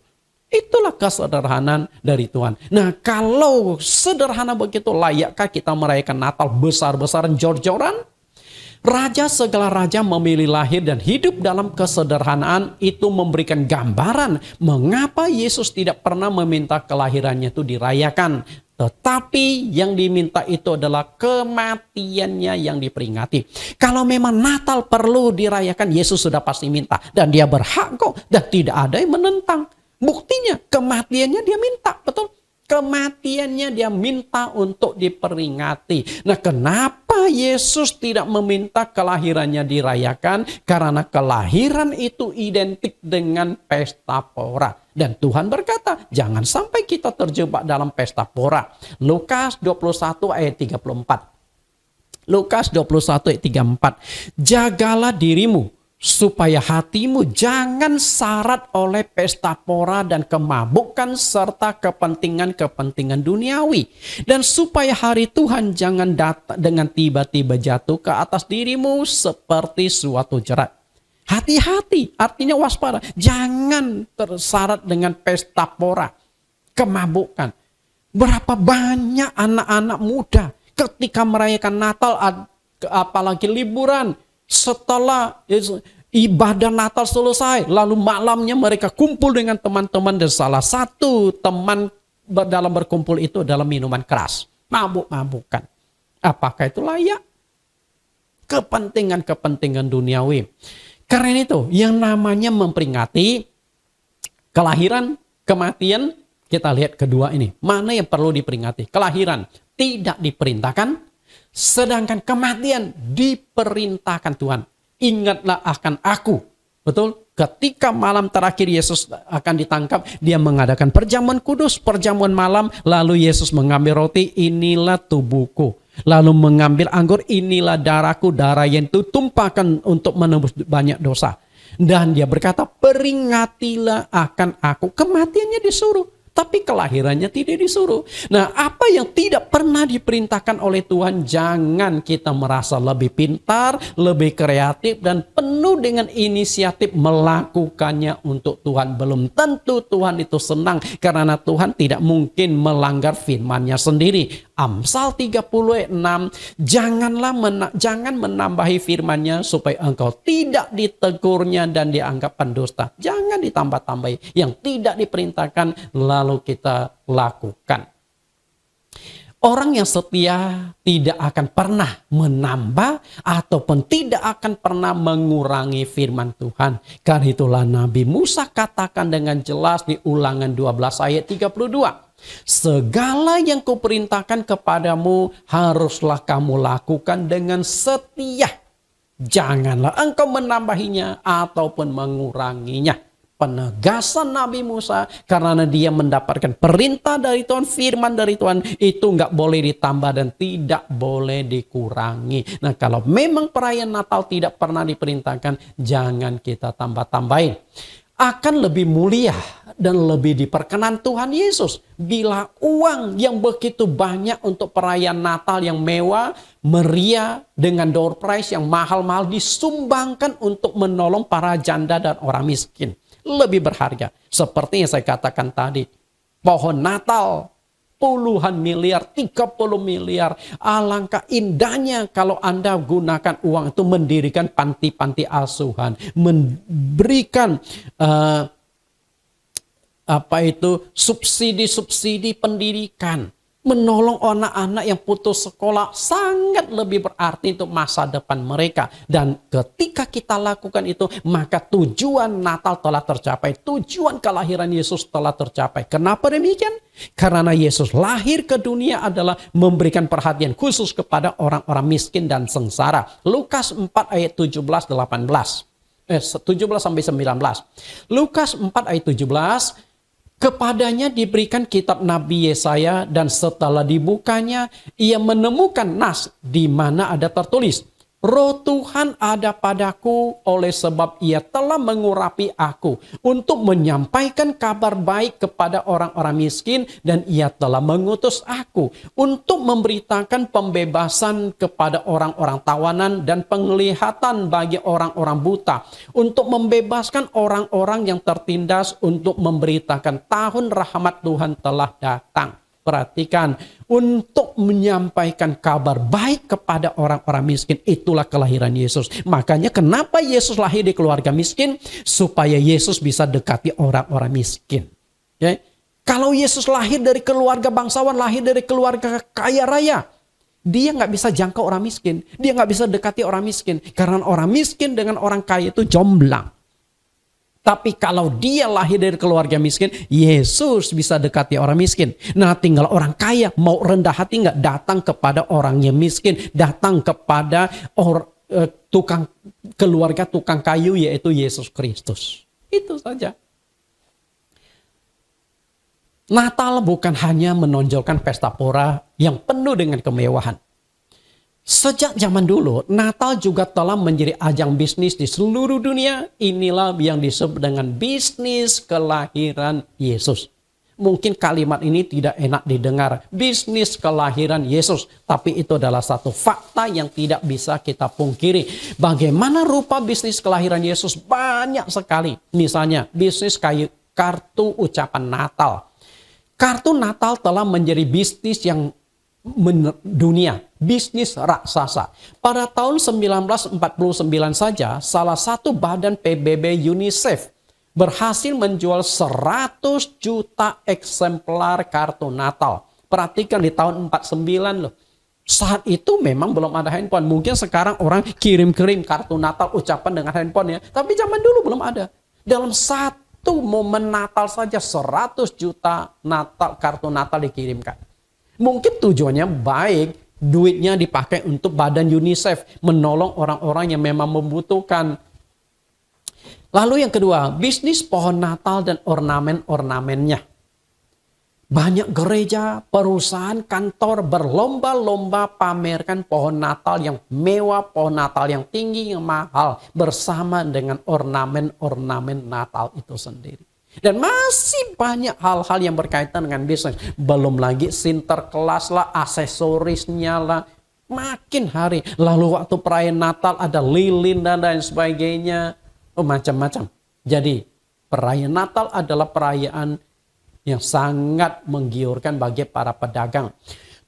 Itulah kesederhanaan dari Tuhan. Nah, kalau sederhana begitu, layakkah kita merayakan Natal besar-besaran, jor-joran? Raja segala raja memilih lahir dan hidup dalam kesederhanaan. Itu memberikan gambaran mengapa Yesus tidak pernah meminta kelahirannya itu dirayakan. Tetapi yang diminta itu adalah kematiannya yang diperingati. Kalau memang Natal perlu dirayakan, Yesus sudah pasti minta. Dan dia berhak kok. Dan tidak ada yang menentang. Buktinya kematiannya dia minta. Betul? Kematiannya dia minta untuk diperingati. Nah, kenapa Yesus tidak meminta kelahirannya dirayakan? Karena kelahiran itu identik dengan pesta pora. Dan Tuhan berkata, jangan sampai kita terjebak dalam pesta pora. Lukas 21 ayat 34. Lukas 21 ayat 34. Jagalah dirimu, supaya hatimu jangan syarat oleh pesta pora dan kemabukan serta kepentingan-kepentingan duniawi. Dan supaya hari Tuhan jangan datang dengan tiba-tiba jatuh ke atas dirimu seperti suatu jerat. Hati-hati, artinya waspada. Jangan tersyarat dengan pesta pora, kemabukan. Berapa banyak anak-anak muda ketika merayakan Natal, apalagi liburan, setelah ibadah Natal selesai, lalu malamnya mereka kumpul dengan teman-teman, dan salah satu teman dalam berkumpul itu adalah minuman keras, mabuk-mabukan. Apakah itu layak? Kepentingan-kepentingan duniawi. Karena itu yang namanya memperingati kelahiran, kematian, kita lihat kedua ini. Mana yang perlu diperingati? Kelahiran tidak diperintahkan, sedangkan kematian diperintahkan Tuhan. Ingatlah akan aku. Betul? Ketika malam terakhir Yesus akan ditangkap, dia mengadakan perjamuan kudus, perjamuan malam, lalu Yesus mengambil roti, inilah tubuhku. Lalu mengambil anggur, inilah darahku, darah yang ditumpahkan untuk menembus banyak dosa. Dan dia berkata, peringatilah akan aku. Kematiannya disuruh, tapi kelahirannya tidak disuruh. Nah, apa yang tidak pernah diperintahkan oleh Tuhan, jangan kita merasa lebih pintar, lebih kreatif, dan penuh dengan inisiatif melakukannya untuk Tuhan. Belum tentu Tuhan itu senang, karena Tuhan tidak mungkin melanggar firman-Nya sendiri. Amsal 36, jangan menambahi firman-Nya supaya engkau tidak ditegurnya dan dianggap pendusta. Jangan ditambah-tambahi yang tidak diperintahkan lalu kita lakukan. Orang yang setia tidak akan pernah menambah ataupun tidak akan pernah mengurangi firman Tuhan. Karena itulah Nabi Musa katakan dengan jelas di Ulangan 12 ayat 32. Segala yang kuperintahkan kepadamu haruslah kamu lakukan dengan setia. Janganlah engkau menambahinya ataupun menguranginya. Penegasan Nabi Musa, karena dia mendapatkan perintah dari Tuhan, firman dari Tuhan, itu nggak boleh ditambah dan tidak boleh dikurangi. Nah, kalau memang perayaan Natal tidak pernah diperintahkan, jangan kita tambah-tambahin. Akan lebih mulia dan lebih diperkenan Tuhan Yesus bila uang yang begitu banyak untuk perayaan Natal yang mewah, meriah, dengan door prize yang mahal-mahal disumbangkan untuk menolong para janda dan orang miskin. Lebih berharga. Seperti yang saya katakan tadi, pohon Natal puluhan miliar, 30 miliar. Alangkah indahnya kalau Anda gunakan uang itu mendirikan panti-panti asuhan, memberikan subsidi-subsidi pendidikan, menolong anak-anak yang putus sekolah, sangat lebih berarti untuk masa depan mereka. Dan ketika kita lakukan itu, maka tujuan Natal telah tercapai. Tujuan kelahiran Yesus telah tercapai. Kenapa demikian? Karena Yesus lahir ke dunia adalah memberikan perhatian khusus kepada orang-orang miskin dan sengsara. Lukas 4 ayat 17-18. 17-19. Lukas 4 ayat 17. Kepadanya diberikan kitab Nabi Yesaya, dan setelah dibukanya ia menemukan nas di mana ada tertulis, Roh Tuhan ada padaku oleh sebab ia telah mengurapi aku untuk menyampaikan kabar baik kepada orang-orang miskin, dan ia telah mengutus aku untuk memberitakan pembebasan kepada orang-orang tawanan dan penglihatan bagi orang-orang buta, untuk membebaskan orang-orang yang tertindas, untuk memberitakan tahun rahmat Tuhan telah datang. Perhatikan, untuk menyampaikan kabar baik kepada orang-orang miskin, itulah kelahiran Yesus. Makanya kenapa Yesus lahir di keluarga miskin? Supaya Yesus bisa dekati orang-orang miskin. Okay? Kalau Yesus lahir dari keluarga bangsawan, lahir dari keluarga kaya raya, dia nggak bisa jangkau orang miskin. Dia nggak bisa dekati orang miskin. Karena orang miskin dengan orang kaya itu jomblang. Tapi kalau dia lahir dari keluarga miskin, Yesus bisa dekati orang miskin. Nah, tinggal orang kaya mau rendah hati nggak, datang kepada orang yang miskin, datang kepada keluarga tukang kayu, yaitu Yesus Kristus. Itu saja. Natal bukan hanya menonjolkan pesta pora yang penuh dengan kemewahan. Sejak zaman dulu, Natal juga telah menjadi ajang bisnis di seluruh dunia. Inilah yang disebut dengan bisnis kelahiran Yesus. Mungkin kalimat ini tidak enak didengar, bisnis kelahiran Yesus. Tapi itu adalah satu fakta yang tidak bisa kita pungkiri. Bagaimana rupa bisnis kelahiran Yesus? Banyak sekali. Misalnya, bisnis kartu ucapan Natal. Kartu Natal telah menjadi bisnis yang dunia, bisnis raksasa. Pada tahun 1949 saja, salah satu badan PBB UNICEF berhasil menjual 100 juta eksemplar kartu Natal. Perhatikan di tahun 49 loh. Saat itu memang belum ada handphone. Mungkin sekarang orang kirim-kirim kartu Natal ucapan dengan handphone ya. Tapi zaman dulu belum ada. Dalam satu momen Natal saja 100 juta kartu Natal dikirimkan. Mungkin tujuannya baik, duitnya dipakai untuk badan UNICEF, menolong orang-orang yang memang membutuhkan. Lalu yang kedua, bisnis pohon Natal dan ornamen-ornamennya. Banyak gereja, perusahaan, kantor berlomba-lomba pamerkan pohon Natal yang mewah, pohon Natal yang tinggi, yang mahal, bersama dengan ornamen-ornamen Natal itu sendiri. Dan masih banyak hal-hal yang berkaitan dengan bisnis. Belum lagi sinterklas lah, aksesorisnya lah. Makin hari. Lalu waktu perayaan Natal ada lilin dan lain sebagainya. Macam-macam. Jadi perayaan Natal adalah perayaan yang sangat menggiurkan bagi para pedagang.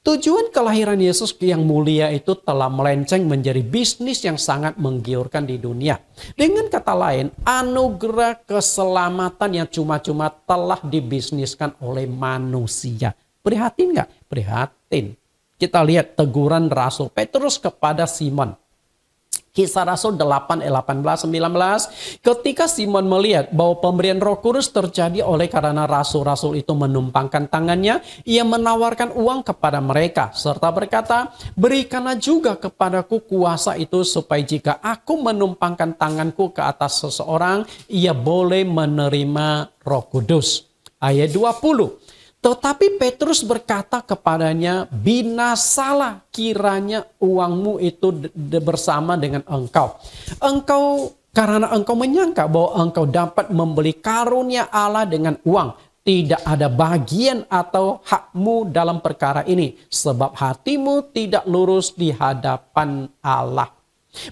Tujuan kelahiran Yesus yang mulia itu telah melenceng menjadi bisnis yang sangat menggiurkan di dunia. Dengan kata lain, anugerah keselamatan yang cuma-cuma telah dibisniskan oleh manusia. Prihatin nggak? Prihatin. Kita lihat teguran Rasul Petrus kepada Simon. Kisah Rasul 8, 18, 19. Ketika Simon melihat bahwa pemberian Roh Kudus terjadi oleh karena rasul-rasul itu menumpangkan tangannya, ia menawarkan uang kepada mereka serta berkata, berikanlah juga kepadaku kuasa itu supaya jika aku menumpangkan tanganku ke atas seseorang, ia boleh menerima Roh Kudus. Ayat 20. Tetapi Petrus berkata kepadanya, binasalah kiranya uangmu itu bersama dengan engkau. Karena engkau menyangka bahwa engkau dapat membeli karunia Allah dengan uang. Tidak ada bagian atau hakmu dalam perkara ini. Sebab hatimu tidak lurus di hadapan Allah.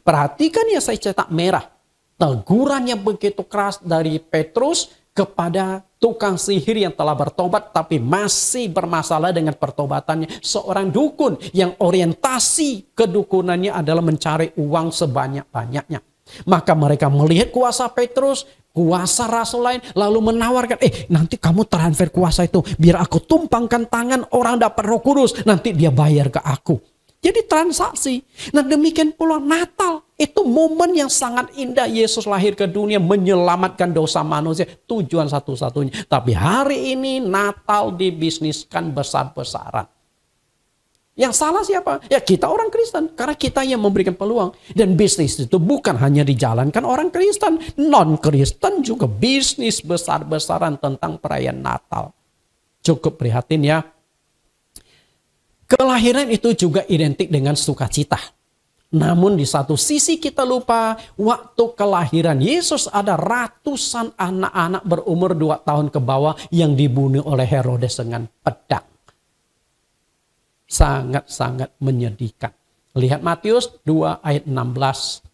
Perhatikan ya, saya cetak merah. Teguran yang begitu keras dari Petrus kepada tukang sihir yang telah bertobat tapi masih bermasalah dengan pertobatannya. Seorang dukun yang orientasi kedukunannya adalah mencari uang sebanyak-banyaknya. Maka mereka melihat kuasa Petrus, kuasa rasul lain, lalu menawarkan, nanti kamu transfer kuasa itu, biar aku tumpangkan tangan orang dapat Roh Kudus, nanti dia bayar ke aku. Jadi transaksi. Nah demikian pula Natal. Itu momen yang sangat indah. Yesus lahir ke dunia menyelamatkan dosa manusia. Tujuan satu-satunya. Tapi hari ini Natal dibisniskan besar-besaran. Yang salah siapa? Ya kita orang Kristen. Karena kita yang memberikan peluang. Dan bisnis itu bukan hanya dijalankan orang Kristen. Non-Kristen juga bisnis besar-besaran tentang perayaan Natal. Cukup prihatin ya. Kelahiran itu juga identik dengan sukacita. Namun di satu sisi kita lupa, waktu kelahiran Yesus ada ratusan anak-anak berumur 2 tahun ke bawah yang dibunuh oleh Herodes dengan pedang. Sangat-sangat menyedihkan. Lihat Matius 2 ayat 16,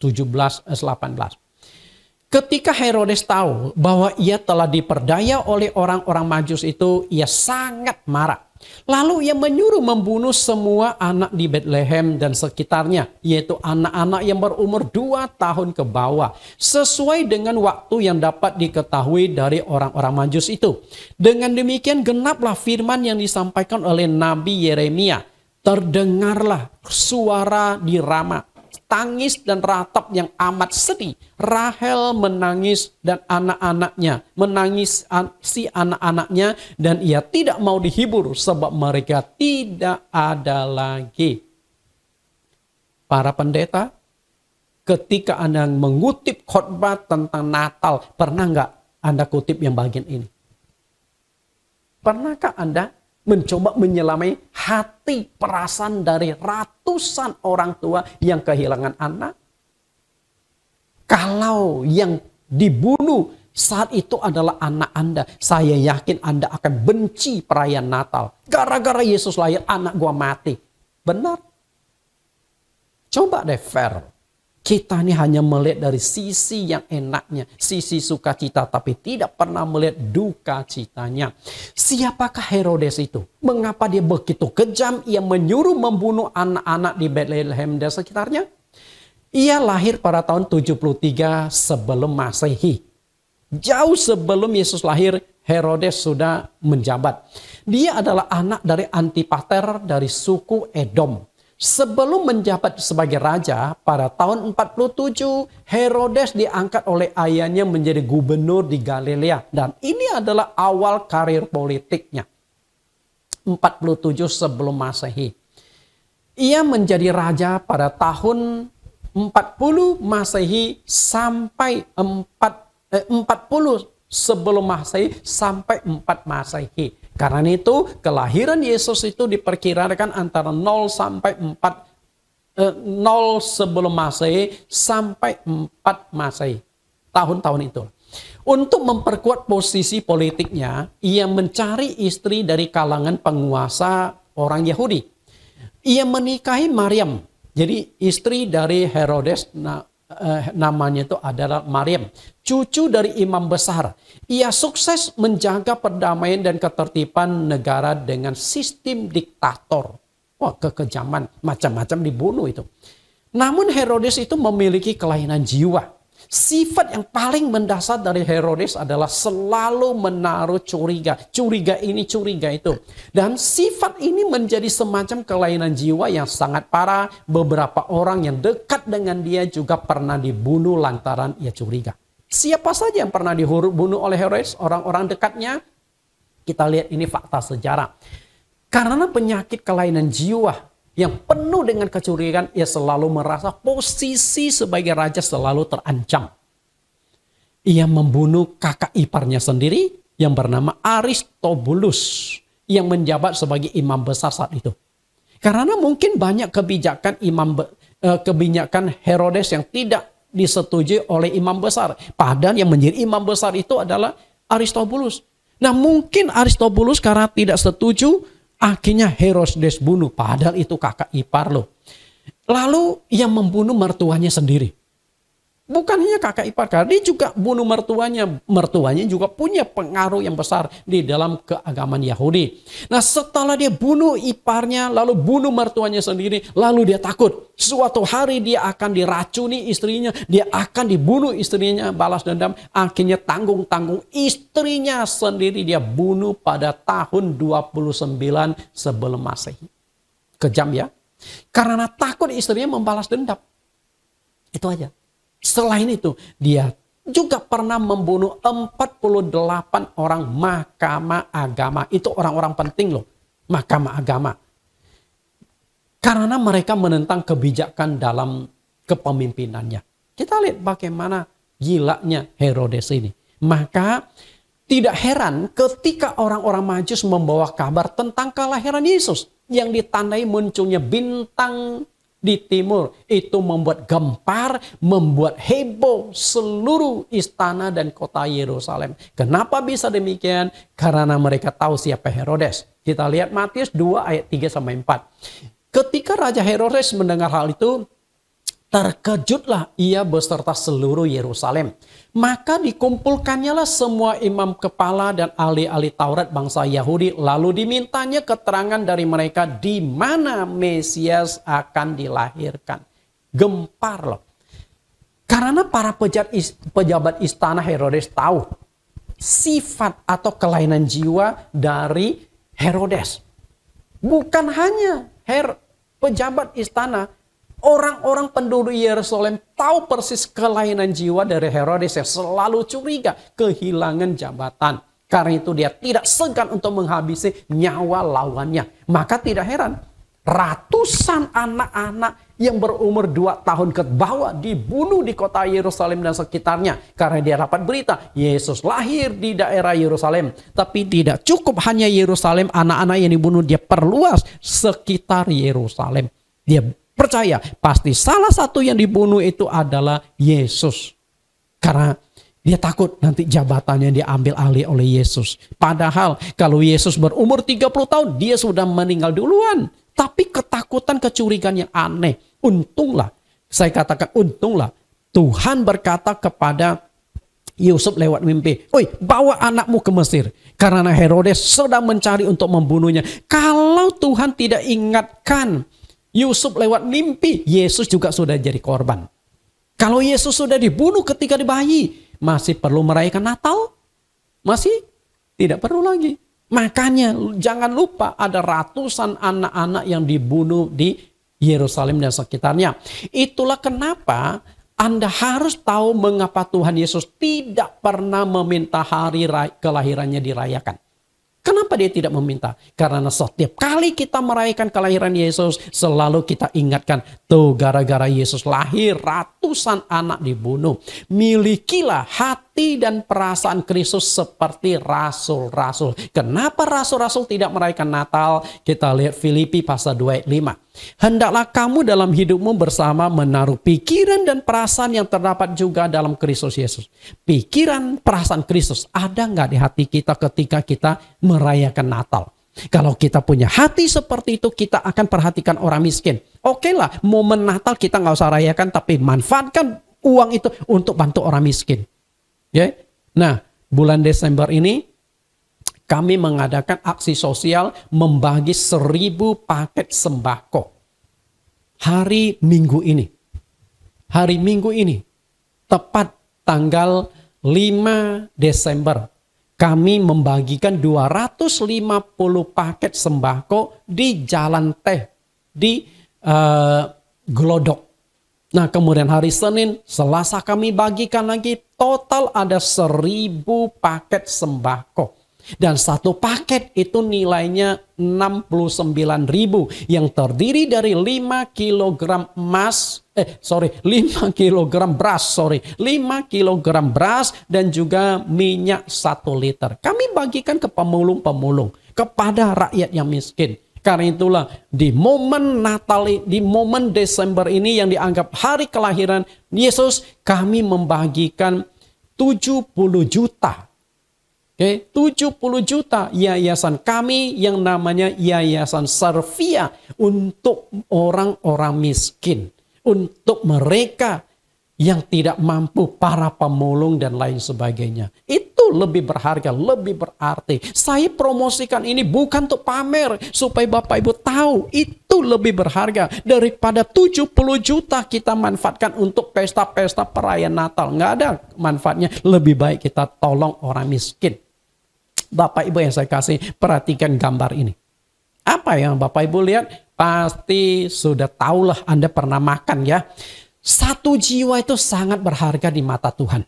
17, 18. Ketika Herodes tahu bahwa ia telah diperdaya oleh orang-orang Majus itu, ia sangat marah. Lalu ia menyuruh membunuh semua anak di Bethlehem dan sekitarnya, yaitu anak-anak yang berumur 2 tahun ke bawah, sesuai dengan waktu yang dapat diketahui dari orang-orang Majus itu. Dengan demikian genaplah firman yang disampaikan oleh Nabi Yeremia. Terdengarlah suara di Rama, tangis dan ratap yang amat sedih. Rahel menangis dan anak-anaknya, menangis si anak-anaknya, dan ia tidak mau dihibur sebab mereka tidak ada lagi. Para pendeta, ketika Anda mengutip khotbah tentang Natal, pernah nggak Anda kutip yang bagian ini? Pernahkah Anda mencoba menyelamai hati perasaan dari ratusan orang tua yang kehilangan anak? Kalau yang dibunuh saat itu adalah anak Anda, saya yakin Anda akan benci perayaan Natal. Gara-gara Yesus lahir, anak gua mati. Benar? Coba deh fair. Kita ini hanya melihat dari sisi yang enaknya, sisi sukacita, tapi tidak pernah melihat duka citanya. Siapakah Herodes itu? Mengapa dia begitu kejam? Ia menyuruh membunuh anak-anak di Bethlehem dan sekitarnya. Ia lahir pada tahun 73 sebelum Masehi. Jauh sebelum Yesus lahir, Herodes sudah menjabat. Dia adalah anak dari Antipater dari suku Edom. Sebelum menjabat sebagai raja, pada tahun 47, Herodes diangkat oleh ayahnya menjadi gubernur di Galilea. Dan ini adalah awal karir politiknya. 47 sebelum Masehi. Ia menjadi raja pada tahun 40 Masehi sampai 40 sebelum Masehi sampai 4 Masehi. Karena itu kelahiran Yesus itu diperkirakan antara 0 sampai 0 sebelum Masehi sampai 4 Masehi. Tahun-tahun itu. Untuk memperkuat posisi politiknya, ia mencari istri dari kalangan penguasa orang Yahudi. Ia menikahi Maryam. Jadi istri dari Herodes, namanya itu adalah Maryam, cucu dari imam besar. Ia sukses menjaga perdamaian dan ketertiban negara dengan sistem diktator. Wah, kekejaman, macam-macam dibunuh itu. Namun Herodes itu memiliki kelainan jiwa. Sifat yang paling mendasar dari Herodes adalah selalu menaruh curiga. Curiga ini, curiga itu. Dan sifat ini menjadi semacam kelainan jiwa yang sangat parah. Beberapa orang yang dekat dengan dia juga pernah dibunuh lantaran ia curiga. Siapa saja yang pernah dibunuh oleh Herodes? Orang-orang dekatnya. Kita lihat ini fakta sejarah. Karena penyakit kelainan jiwa yang penuh dengan kecurigaan, ia selalu merasa posisi sebagai raja selalu terancam. Ia membunuh kakak iparnya sendiri yang bernama Aristobulus yang menjabat sebagai imam besar saat itu. Karena mungkin banyak kebijakan Herodes yang tidak disetujui oleh imam besar. Padahal yang menjadi imam besar itu adalah Aristobulus. Nah, mungkin Aristobulus karena tidak setuju, akhirnya Herodes bunuh, padahal itu kakak ipar loh. Lalu ia membunuh mertuanya sendiri. Bukan hanya kakak ipar, karena dia juga bunuh mertuanya. Mertuanya juga punya pengaruh yang besar di dalam keagamaan Yahudi. Nah, setelah dia bunuh iparnya, lalu bunuh mertuanya sendiri, lalu dia takut. Suatu hari dia akan diracuni istrinya, dia akan dibunuh istrinya, balas dendam. Akhirnya tanggung-tanggung istrinya sendiri dia bunuh pada tahun 29 sebelum Masehi. Kejam ya. Karena takut istrinya membalas dendam. Itu aja. Selain itu, dia juga pernah membunuh 48 orang mahkamah agama. Itu orang-orang penting loh, mahkamah agama. Karena mereka menentang kebijakan dalam kepemimpinannya. Kita lihat bagaimana gilanya Herodes ini. Maka tidak heran ketika orang-orang Majus membawa kabar tentang kelahiran Yesus yang ditandai munculnya bintang di timur. Itu membuat gempar, membuat heboh seluruh istana dan kota Yerusalem. Kenapa bisa demikian? Karena mereka tahu siapa Herodes. Kita lihat Matius 2 ayat 3-4. Ketika Raja Herodes mendengar hal itu, terkejutlah ia beserta seluruh Yerusalem. Maka dikumpulkannyalah semua imam kepala dan ahli-ahli Taurat bangsa Yahudi. Lalu dimintanya keterangan dari mereka di mana Mesias akan dilahirkan. Gempar loh. Karena para pejabat istana Herodes tahu sifat atau kelainan jiwa dari Herodes. Bukan hanya pejabat istana, Orang-orang penduduk Yerusalem tahu persis kelainan jiwa dari Herodes yang selalu curiga kehilangan jabatan. Karena itu dia tidak segan untuk menghabisi nyawa lawannya. Maka tidak heran ratusan anak-anak yang berumur 2 tahun ke bawah dibunuh di kota Yerusalem dan sekitarnya. Karena dia dapat berita Yesus lahir di daerah Yerusalem. Tapi tidak cukup hanya Yerusalem, anak-anak yang dibunuh dia perluas sekitar Yerusalem. Dia percaya pasti salah satu yang dibunuh itu adalah Yesus. Karena dia takut nanti jabatannya diambil alih oleh Yesus. Padahal kalau Yesus berumur 30 tahun, dia sudah meninggal duluan. Tapi ketakutan, kecurigaan yang aneh. Untunglah, saya katakan untunglah, Tuhan berkata kepada Yusuf lewat mimpi, "Oi, bawa anakmu ke Mesir." Karena Herodes sedang mencari untuk membunuhnya. Kalau Tuhan tidak ingatkan Yusuf lewat mimpi, Yesus juga sudah jadi korban. Kalau Yesus sudah dibunuh ketika di bayi, masih perlu merayakan Natal? Masih tidak perlu lagi. Makanya jangan lupa ada ratusan anak-anak yang dibunuh di Yerusalem dan sekitarnya. Itulah kenapa Anda harus tahu mengapa Tuhan Yesus tidak pernah meminta hari kelahirannya dirayakan. Kenapa dia tidak meminta? Karena setiap kali kita merayakan kelahiran Yesus, selalu kita ingatkan, tuh gara-gara Yesus lahir, ratusan anak dibunuh. Milikilah hati dan perasaan Kristus seperti rasul-rasul. Kenapa rasul-rasul tidak merayakan Natal? Kita lihat Filipi pasal 2 ayat 5. Hendaklah kamu dalam hidupmu bersama menaruh pikiran dan perasaan yang terdapat juga dalam Kristus Yesus. Pikiran, perasaan Kristus ada nggak di hati kita ketika kita merayakan Natal? Kalau kita punya hati seperti itu, kita akan perhatikan orang miskin. Oke lah, momen Natal kita nggak usah rayakan, tapi manfaatkan uang itu untuk bantu orang miskin. Ya, nah bulan Desember ini kami mengadakan aksi sosial membagi 1.000 paket sembako. Hari Minggu ini, tepat tanggal 5 Desember, kami membagikan 250 paket sembako di Jalan Teh, di Glodok. Nah kemudian hari Senin, Selasa kami bagikan lagi, total ada 1.000 paket sembako. Dan satu paket itu nilainya 69.000 yang terdiri dari 5 kilogram beras dan juga minyak 1 liter. Kami bagikan ke pemulung-pemulung, kepada rakyat yang miskin. Karena itulah di momen Natal, di momen Desember ini yang dianggap hari kelahiran Yesus, kami membagikan 70 juta. 70 juta yayasan kami yang namanya Yayasan Servia untuk orang-orang miskin. Untuk mereka yang tidak mampu, para pemulung dan lain sebagainya. Itu lebih berharga, lebih berarti. Saya promosikan ini bukan untuk pamer, supaya Bapak Ibu tahu itu lebih berharga daripada 70 juta kita manfaatkan untuk pesta-pesta perayaan Natal. Nggak ada manfaatnya, lebih baik kita tolong orang miskin. Bapak Ibu yang saya kasih, perhatikan gambar ini. Apa yang Bapak Ibu lihat? Pasti sudah tahulah, Anda pernah makan ya. 1 jiwa itu sangat berharga di mata Tuhan.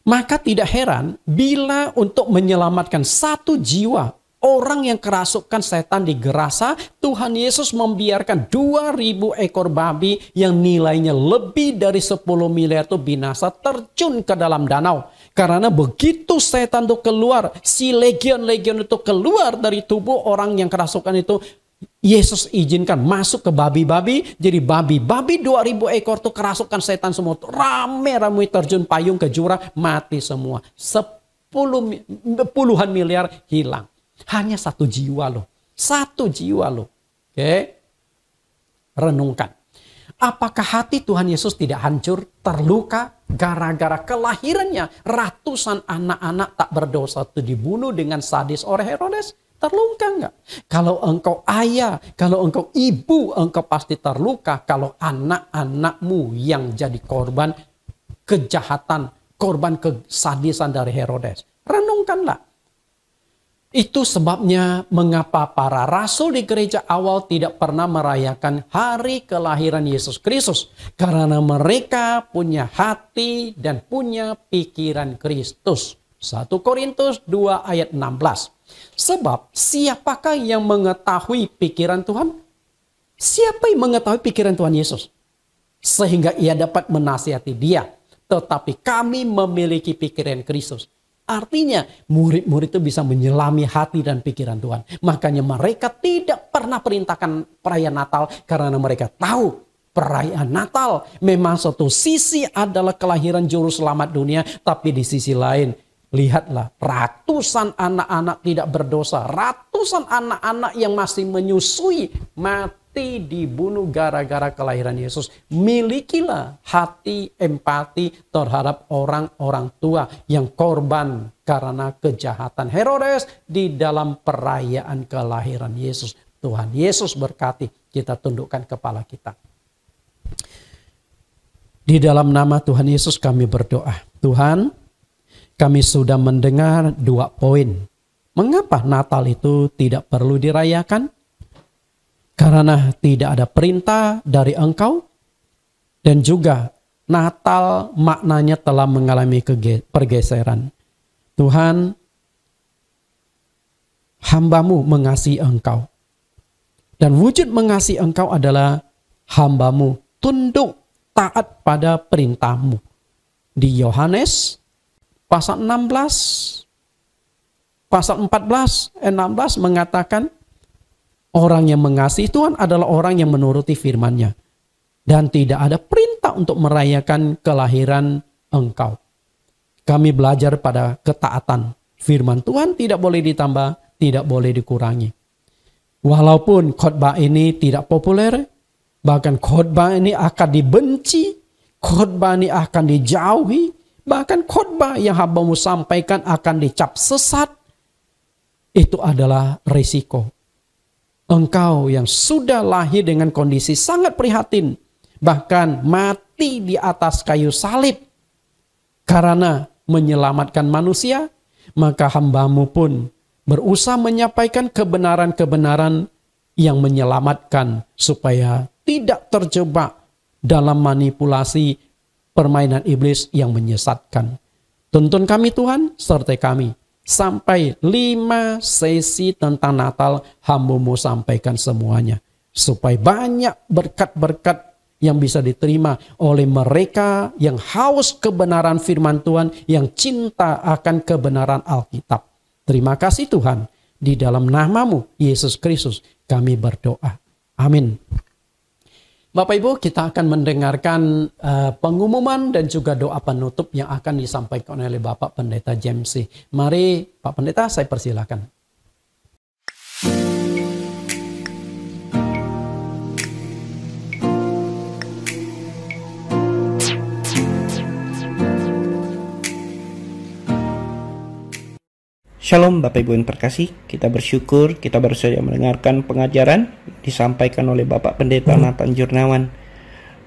Maka tidak heran bila untuk menyelamatkan 1 jiwa orang yang kerasukan setan di Gerasa, Tuhan Yesus membiarkan 2.000 ekor babi yang nilainya lebih dari 10 miliar itu binasa terjun ke dalam danau. Karena begitu setan itu keluar, si legion-legion itu keluar dari tubuh orang yang kerasukan itu, Yesus izinkan masuk ke babi-babi. Jadi babi-babi 2.000 ekor itu kerasukan setan semua. Rame-rame terjun payung ke jurang, mati semua. Puluhan miliar hilang. Hanya 1 jiwa loh. 1 jiwa loh. Oke. Renungkan. Apakah hati Tuhan Yesus tidak hancur, terluka gara-gara kelahirannya ratusan anak-anak tak berdosa itu dibunuh dengan sadis oleh Herodes? Terluka enggak? Kalau engkau ayah, kalau engkau ibu, engkau pasti terluka kalau anak-anakmu yang jadi korban kejahatan, korban kesadisan dari Herodes. Renungkanlah. Itu sebabnya mengapa para rasul di gereja awal tidak pernah merayakan hari kelahiran Yesus Kristus. Karena mereka punya hati dan punya pikiran Kristus. 1 Korintus 2 ayat 16. Sebab siapakah yang mengetahui pikiran Tuhan? Siapa yang mengetahui pikiran Tuhan Yesus? Sehingga ia dapat menasihati dia. Tetapi kami memiliki pikiran Kristus. Artinya murid-murid itu bisa menyelami hati dan pikiran Tuhan. Makanya mereka tidak pernah perintahkan perayaan Natal karena mereka tahu perayaan Natal memang satu sisi adalah kelahiran juru selamat dunia. Tapi di sisi lain lihatlah ratusan anak-anak tidak berdosa. Ratusan anak-anak yang masih menyusui mati dibunuh gara-gara kelahiran Yesus. Milikilah hati empati terhadap orang-orang tua yang korban karena kejahatan Herodes di dalam perayaan kelahiran Yesus. Tuhan Yesus berkati, kita tundukkan kepala kita. Di dalam nama Tuhan Yesus kami berdoa. Tuhan, kami sudah mendengar 2 poin. Mengapa Natal itu tidak perlu dirayakan? Karena tidak ada perintah dari Engkau. Dan juga Natal maknanya telah mengalami pergeseran. Tuhan, hamba-Mu mengasihi Engkau. Dan wujud mengasihi Engkau adalah hamba-Mu tunduk taat pada perintah-Mu. Di Yohanes pasal 16, pasal 14, 16 mengatakan, orang yang mengasihi Tuhan adalah orang yang menuruti firman-Nya. Dan tidak ada perintah untuk merayakan kelahiran Engkau. Kami belajar pada ketaatan. Firman Tuhan tidak boleh ditambah, tidak boleh dikurangi. Walaupun khotbah ini tidak populer, bahkan khotbah ini akan dibenci, khotbah ini akan dijauhi, bahkan khotbah yang hamba-Mu sampaikan akan dicap sesat. Itu adalah risiko. Engkau yang sudah lahir dengan kondisi sangat prihatin, bahkan mati di atas kayu salib karena menyelamatkan manusia, maka hamba-Mu pun berusaha menyampaikan kebenaran-kebenaran yang menyelamatkan supaya tidak terjebak dalam manipulasi permainan iblis yang menyesatkan. Tuntun kami Tuhan, sertai kami. Sampai 5 sesi tentang Natal hamba-Mu sampaikan semuanya. Supaya banyak berkat-berkat yang bisa diterima oleh mereka yang haus kebenaran firman Tuhan, yang cinta akan kebenaran Alkitab. Terima kasih Tuhan. Di dalam nama-Mu, Yesus Kristus, kami berdoa. Amin. Bapak Ibu, kita akan mendengarkan pengumuman dan juga doa penutup yang akan disampaikan oleh Bapak Pendeta James. Mari Pak Pendeta, saya persilakan. Shalom Bapak Ibu yang terkasih, kita bersyukur kita baru saja mendengarkan pengajaran disampaikan oleh Bapak Pendeta Nathan Jurnawan.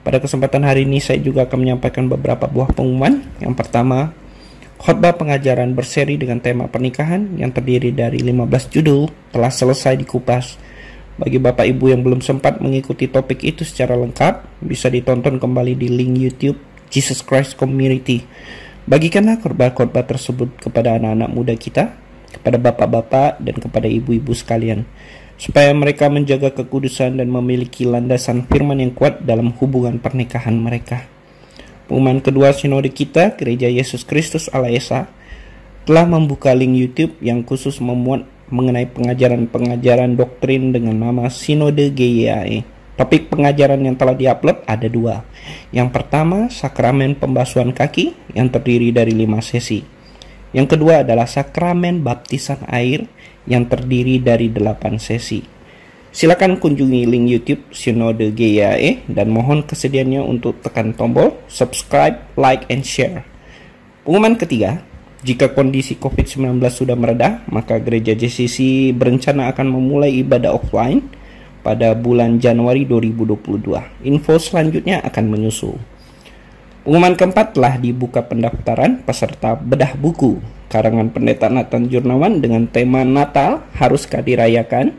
Pada kesempatan hari ini saya juga akan menyampaikan beberapa buah pengumuman. Yang pertama, khotbah pengajaran berseri dengan tema pernikahan yang terdiri dari 15 judul telah selesai dikupas. Bagi Bapak Ibu yang belum sempat mengikuti topik itu secara lengkap, bisa ditonton kembali di link YouTube Jesus Christ Community. Bagikanlah khotbah-khotbah tersebut kepada anak-anak muda kita, kepada bapak-bapak dan kepada ibu-ibu sekalian, supaya mereka menjaga kekudusan dan memiliki landasan firman yang kuat dalam hubungan pernikahan mereka. Pengumuman kedua, sinode kita, Gereja Yesus Kristus Allah Esa, telah membuka link YouTube yang khusus memuat mengenai pengajaran-pengajaran doktrin dengan nama Sinode GYAE. Topik pengajaran yang telah diupload ada 2. Yang pertama, sakramen pembasuhan kaki yang terdiri dari 5 sesi. Yang kedua adalah sakramen baptisan air yang terdiri dari 8 sesi. Silakan kunjungi link YouTube Sinode GYAE dan mohon kesediaannya untuk tekan tombol subscribe, like, and share. Pengumuman ketiga, jika kondisi COVID-19 sudah mereda, maka Gereja JCC berencana akan memulai ibadah offline pada bulan Januari 2022. Info selanjutnya akan menyusul. Pengumuman keempat, telah dibuka pendaftaran peserta bedah buku karangan Pendeta Nathan Jurnawan dengan tema Natal Haruskah Dirayakan.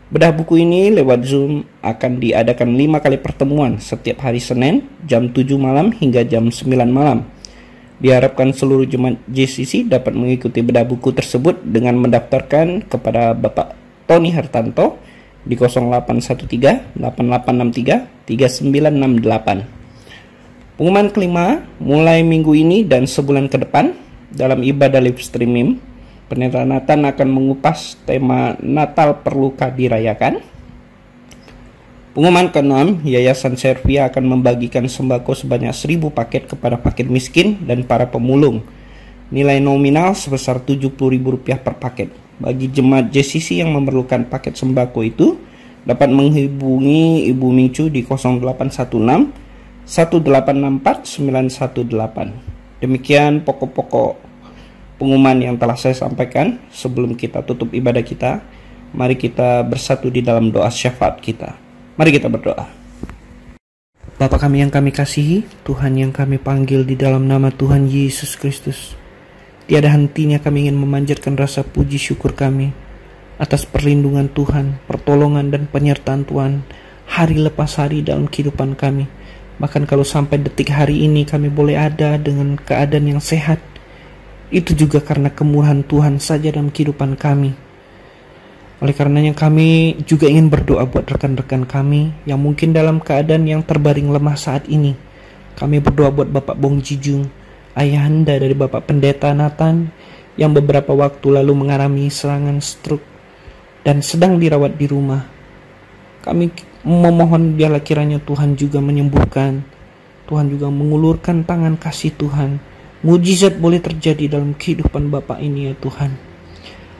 Bedah buku ini lewat Zoom akan diadakan 5 kali pertemuan setiap hari Senin jam 7 malam hingga jam 9 malam. Diharapkan seluruh jemaat JCC dapat mengikuti bedah buku tersebut dengan mendaftarkan kepada Bapak Tony Hartanto di 0813 8863 3968. Pengumuman kelima, mulai minggu ini dan sebulan ke depan dalam ibadah live streaming, Pendeta Nathan akan mengupas tema Natal Perlukah Dirayakan. Pengumuman keenam, Yayasan Servia akan membagikan sembako sebanyak 1.000 paket kepada fakir miskin dan para pemulung. Nilai nominal sebesar Rp70.000 per paket. Bagi jemaat JCC yang memerlukan paket sembako itu, dapat menghubungi Ibu Mingcu di 0816 1864 918. Demikian pokok-pokok pengumuman yang telah saya sampaikan. Sebelum kita tutup ibadah kita, mari kita bersatu di dalam doa syafaat kita. Mari kita berdoa. Bapa kami yang kami kasihi, Tuhan yang kami panggil di dalam nama Tuhan Yesus Kristus, tiada hentinya kami ingin memanjatkan rasa puji syukur kami atas perlindungan Tuhan, pertolongan dan penyertaan Tuhan hari lepas hari dalam kehidupan kami. Bahkan kalau sampai detik hari ini kami boleh ada dengan keadaan yang sehat, itu juga karena kemurahan Tuhan saja dalam kehidupan kami. Oleh karenanya kami juga ingin berdoa buat rekan-rekan kami yang mungkin dalam keadaan yang terbaring lemah saat ini. Kami berdoa buat Bapak Bong Jijung, ayahanda dari Bapak Pendeta Nathan yang beberapa waktu lalu mengalami serangan stroke dan sedang dirawat di rumah. Kami memohon biarlah kiranya Tuhan juga menyembuhkan, Tuhan juga mengulurkan tangan kasih Tuhan. Mujizat boleh terjadi dalam kehidupan Bapak ini ya Tuhan.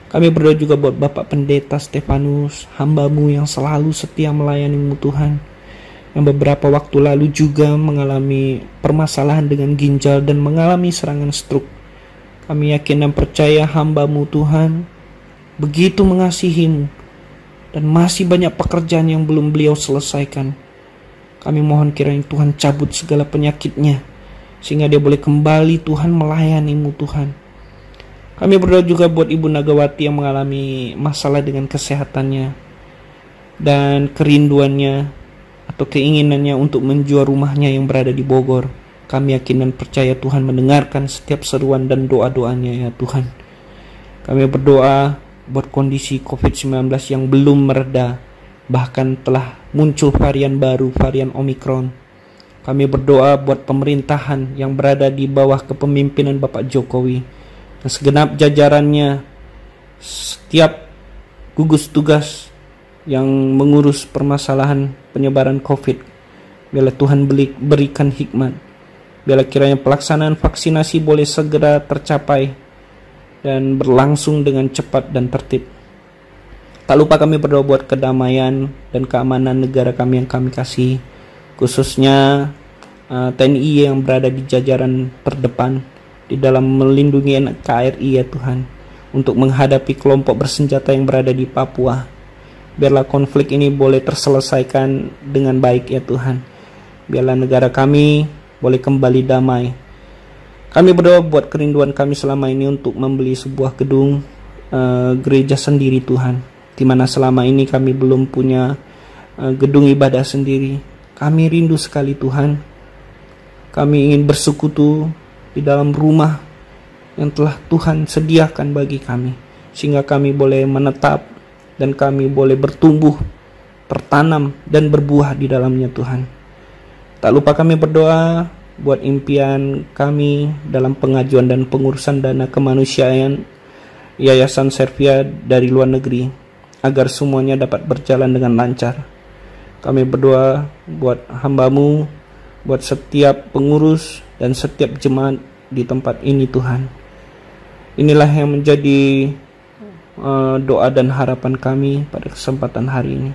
Kami berdoa juga buat Bapak Pendeta Stefanus, hamba-Mu yang selalu setia melayani-Mu Tuhan, yang beberapa waktu lalu juga mengalami permasalahan dengan ginjal dan mengalami serangan stroke. Kami yakin dan percaya hamba-Mu Tuhan begitu mengasihi-Mu, dan masih banyak pekerjaan yang belum beliau selesaikan. Kami mohon kiranya Tuhan cabut segala penyakitnya, sehingga dia boleh kembali Tuhan melayani-Mu Tuhan. Kami berdoa juga buat Ibu Nagawati yang mengalami masalah dengan kesehatannya dan kerinduannya atau keinginannya untuk menjual rumahnya yang berada di Bogor. Kami yakin dan percaya Tuhan mendengarkan setiap seruan dan doa-doanya ya Tuhan. Kami berdoa buat kondisi COVID-19 yang belum mereda, bahkan telah muncul varian baru, varian Omikron. Kami berdoa buat pemerintahan yang berada di bawah kepemimpinan Bapak Jokowi dan segenap jajarannya, setiap gugus tugas yang mengurus permasalahan penyebaran COVID. Biarlah Tuhan berikan hikmat. Biarlah kiranya pelaksanaan vaksinasi boleh segera tercapai dan berlangsung dengan cepat dan tertib. Tak lupa kami berdoa buat kedamaian dan keamanan negara kami yang kami kasih, khususnya TNI yang berada di jajaran terdepan di dalam melindungi NKRI ya Tuhan, untuk menghadapi kelompok bersenjata yang berada di Papua. Biarlah konflik ini boleh terselesaikan dengan baik ya Tuhan. Biarlah negara kami boleh kembali damai. Kami berdoa buat kerinduan kami selama ini untuk membeli sebuah gedung gereja sendiri Tuhan, di mana selama ini kami belum punya gedung ibadah sendiri. Kami rindu sekali Tuhan. Kami ingin bersekutu di dalam rumah yang telah Tuhan sediakan bagi kami, sehingga kami boleh menetap dan kami boleh bertumbuh, tertanam dan berbuah di dalamnya Tuhan. Tak lupa kami berdoa buat impian kami dalam pengajuan dan pengurusan dana kemanusiaan Yayasan Servia dari luar negeri, agar semuanya dapat berjalan dengan lancar. Kami berdoa buat hamba-Mu, buat setiap pengurus dan setiap jemaat di tempat ini Tuhan. Inilah yang menjadi doa dan harapan kami pada kesempatan hari ini.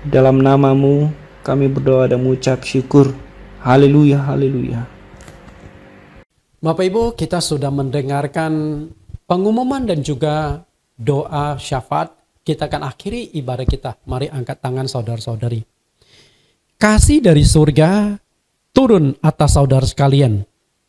Dalam nama-Mu kami berdoa dan mengucap syukur. Haleluya, haleluya. Bapak Ibu, kita sudah mendengarkan pengumuman dan juga doa syafaat. Kita akan akhiri ibadah kita. Mari angkat tangan saudara-saudari. Kasih dari surga turun atas saudara sekalian.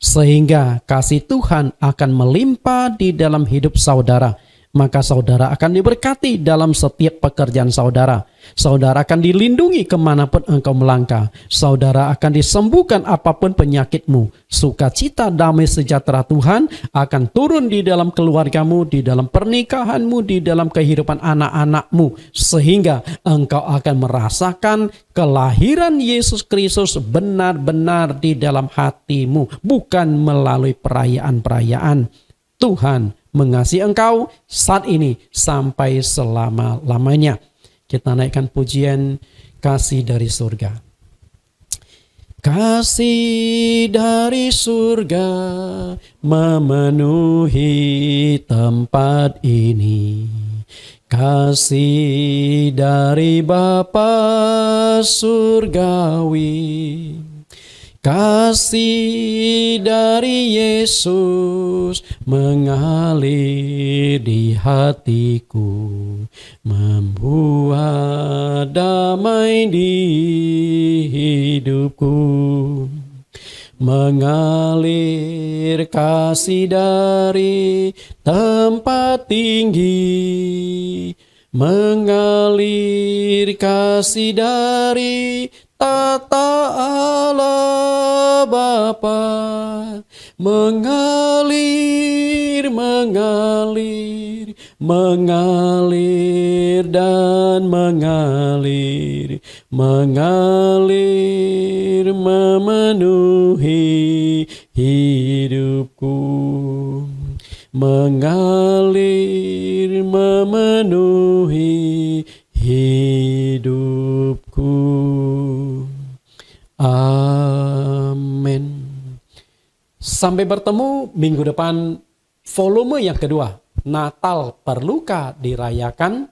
sehingga kasih Tuhan akan melimpah di dalam hidup saudara. Maka saudara akan diberkati dalam setiap pekerjaan saudara. Saudara akan dilindungi kemanapun engkau melangkah. Saudara akan disembuhkan apapun penyakitmu. Sukacita damai sejahtera Tuhan akan turun di dalam keluargamu, di dalam pernikahanmu, di dalam kehidupan anak-anakmu. Sehingga engkau akan merasakan kelahiran Yesus Kristus benar-benar di dalam hatimu. Bukan melalui perayaan-perayaan. Tuhan mengasihi engkau saat ini sampai selama-lamanya. Kita naikkan pujian kasih dari surga. Kasih dari surga memenuhi tempat ini. Kasih dari Bapa surgawi. Kasih dari Yesus mengalir di hatiku, membuat damai di hidupku. Mengalir kasih dari tempat tinggi, mengalir kasih dari tata Allah Bapa, mengalir, mengalir, mengalir dan mengalir, mengalir memenuhi hidupku, mengalir memenuhi hidupku. Amin. Sampai bertemu minggu depan, volume yang kedua. Natal perlukah dirayakan?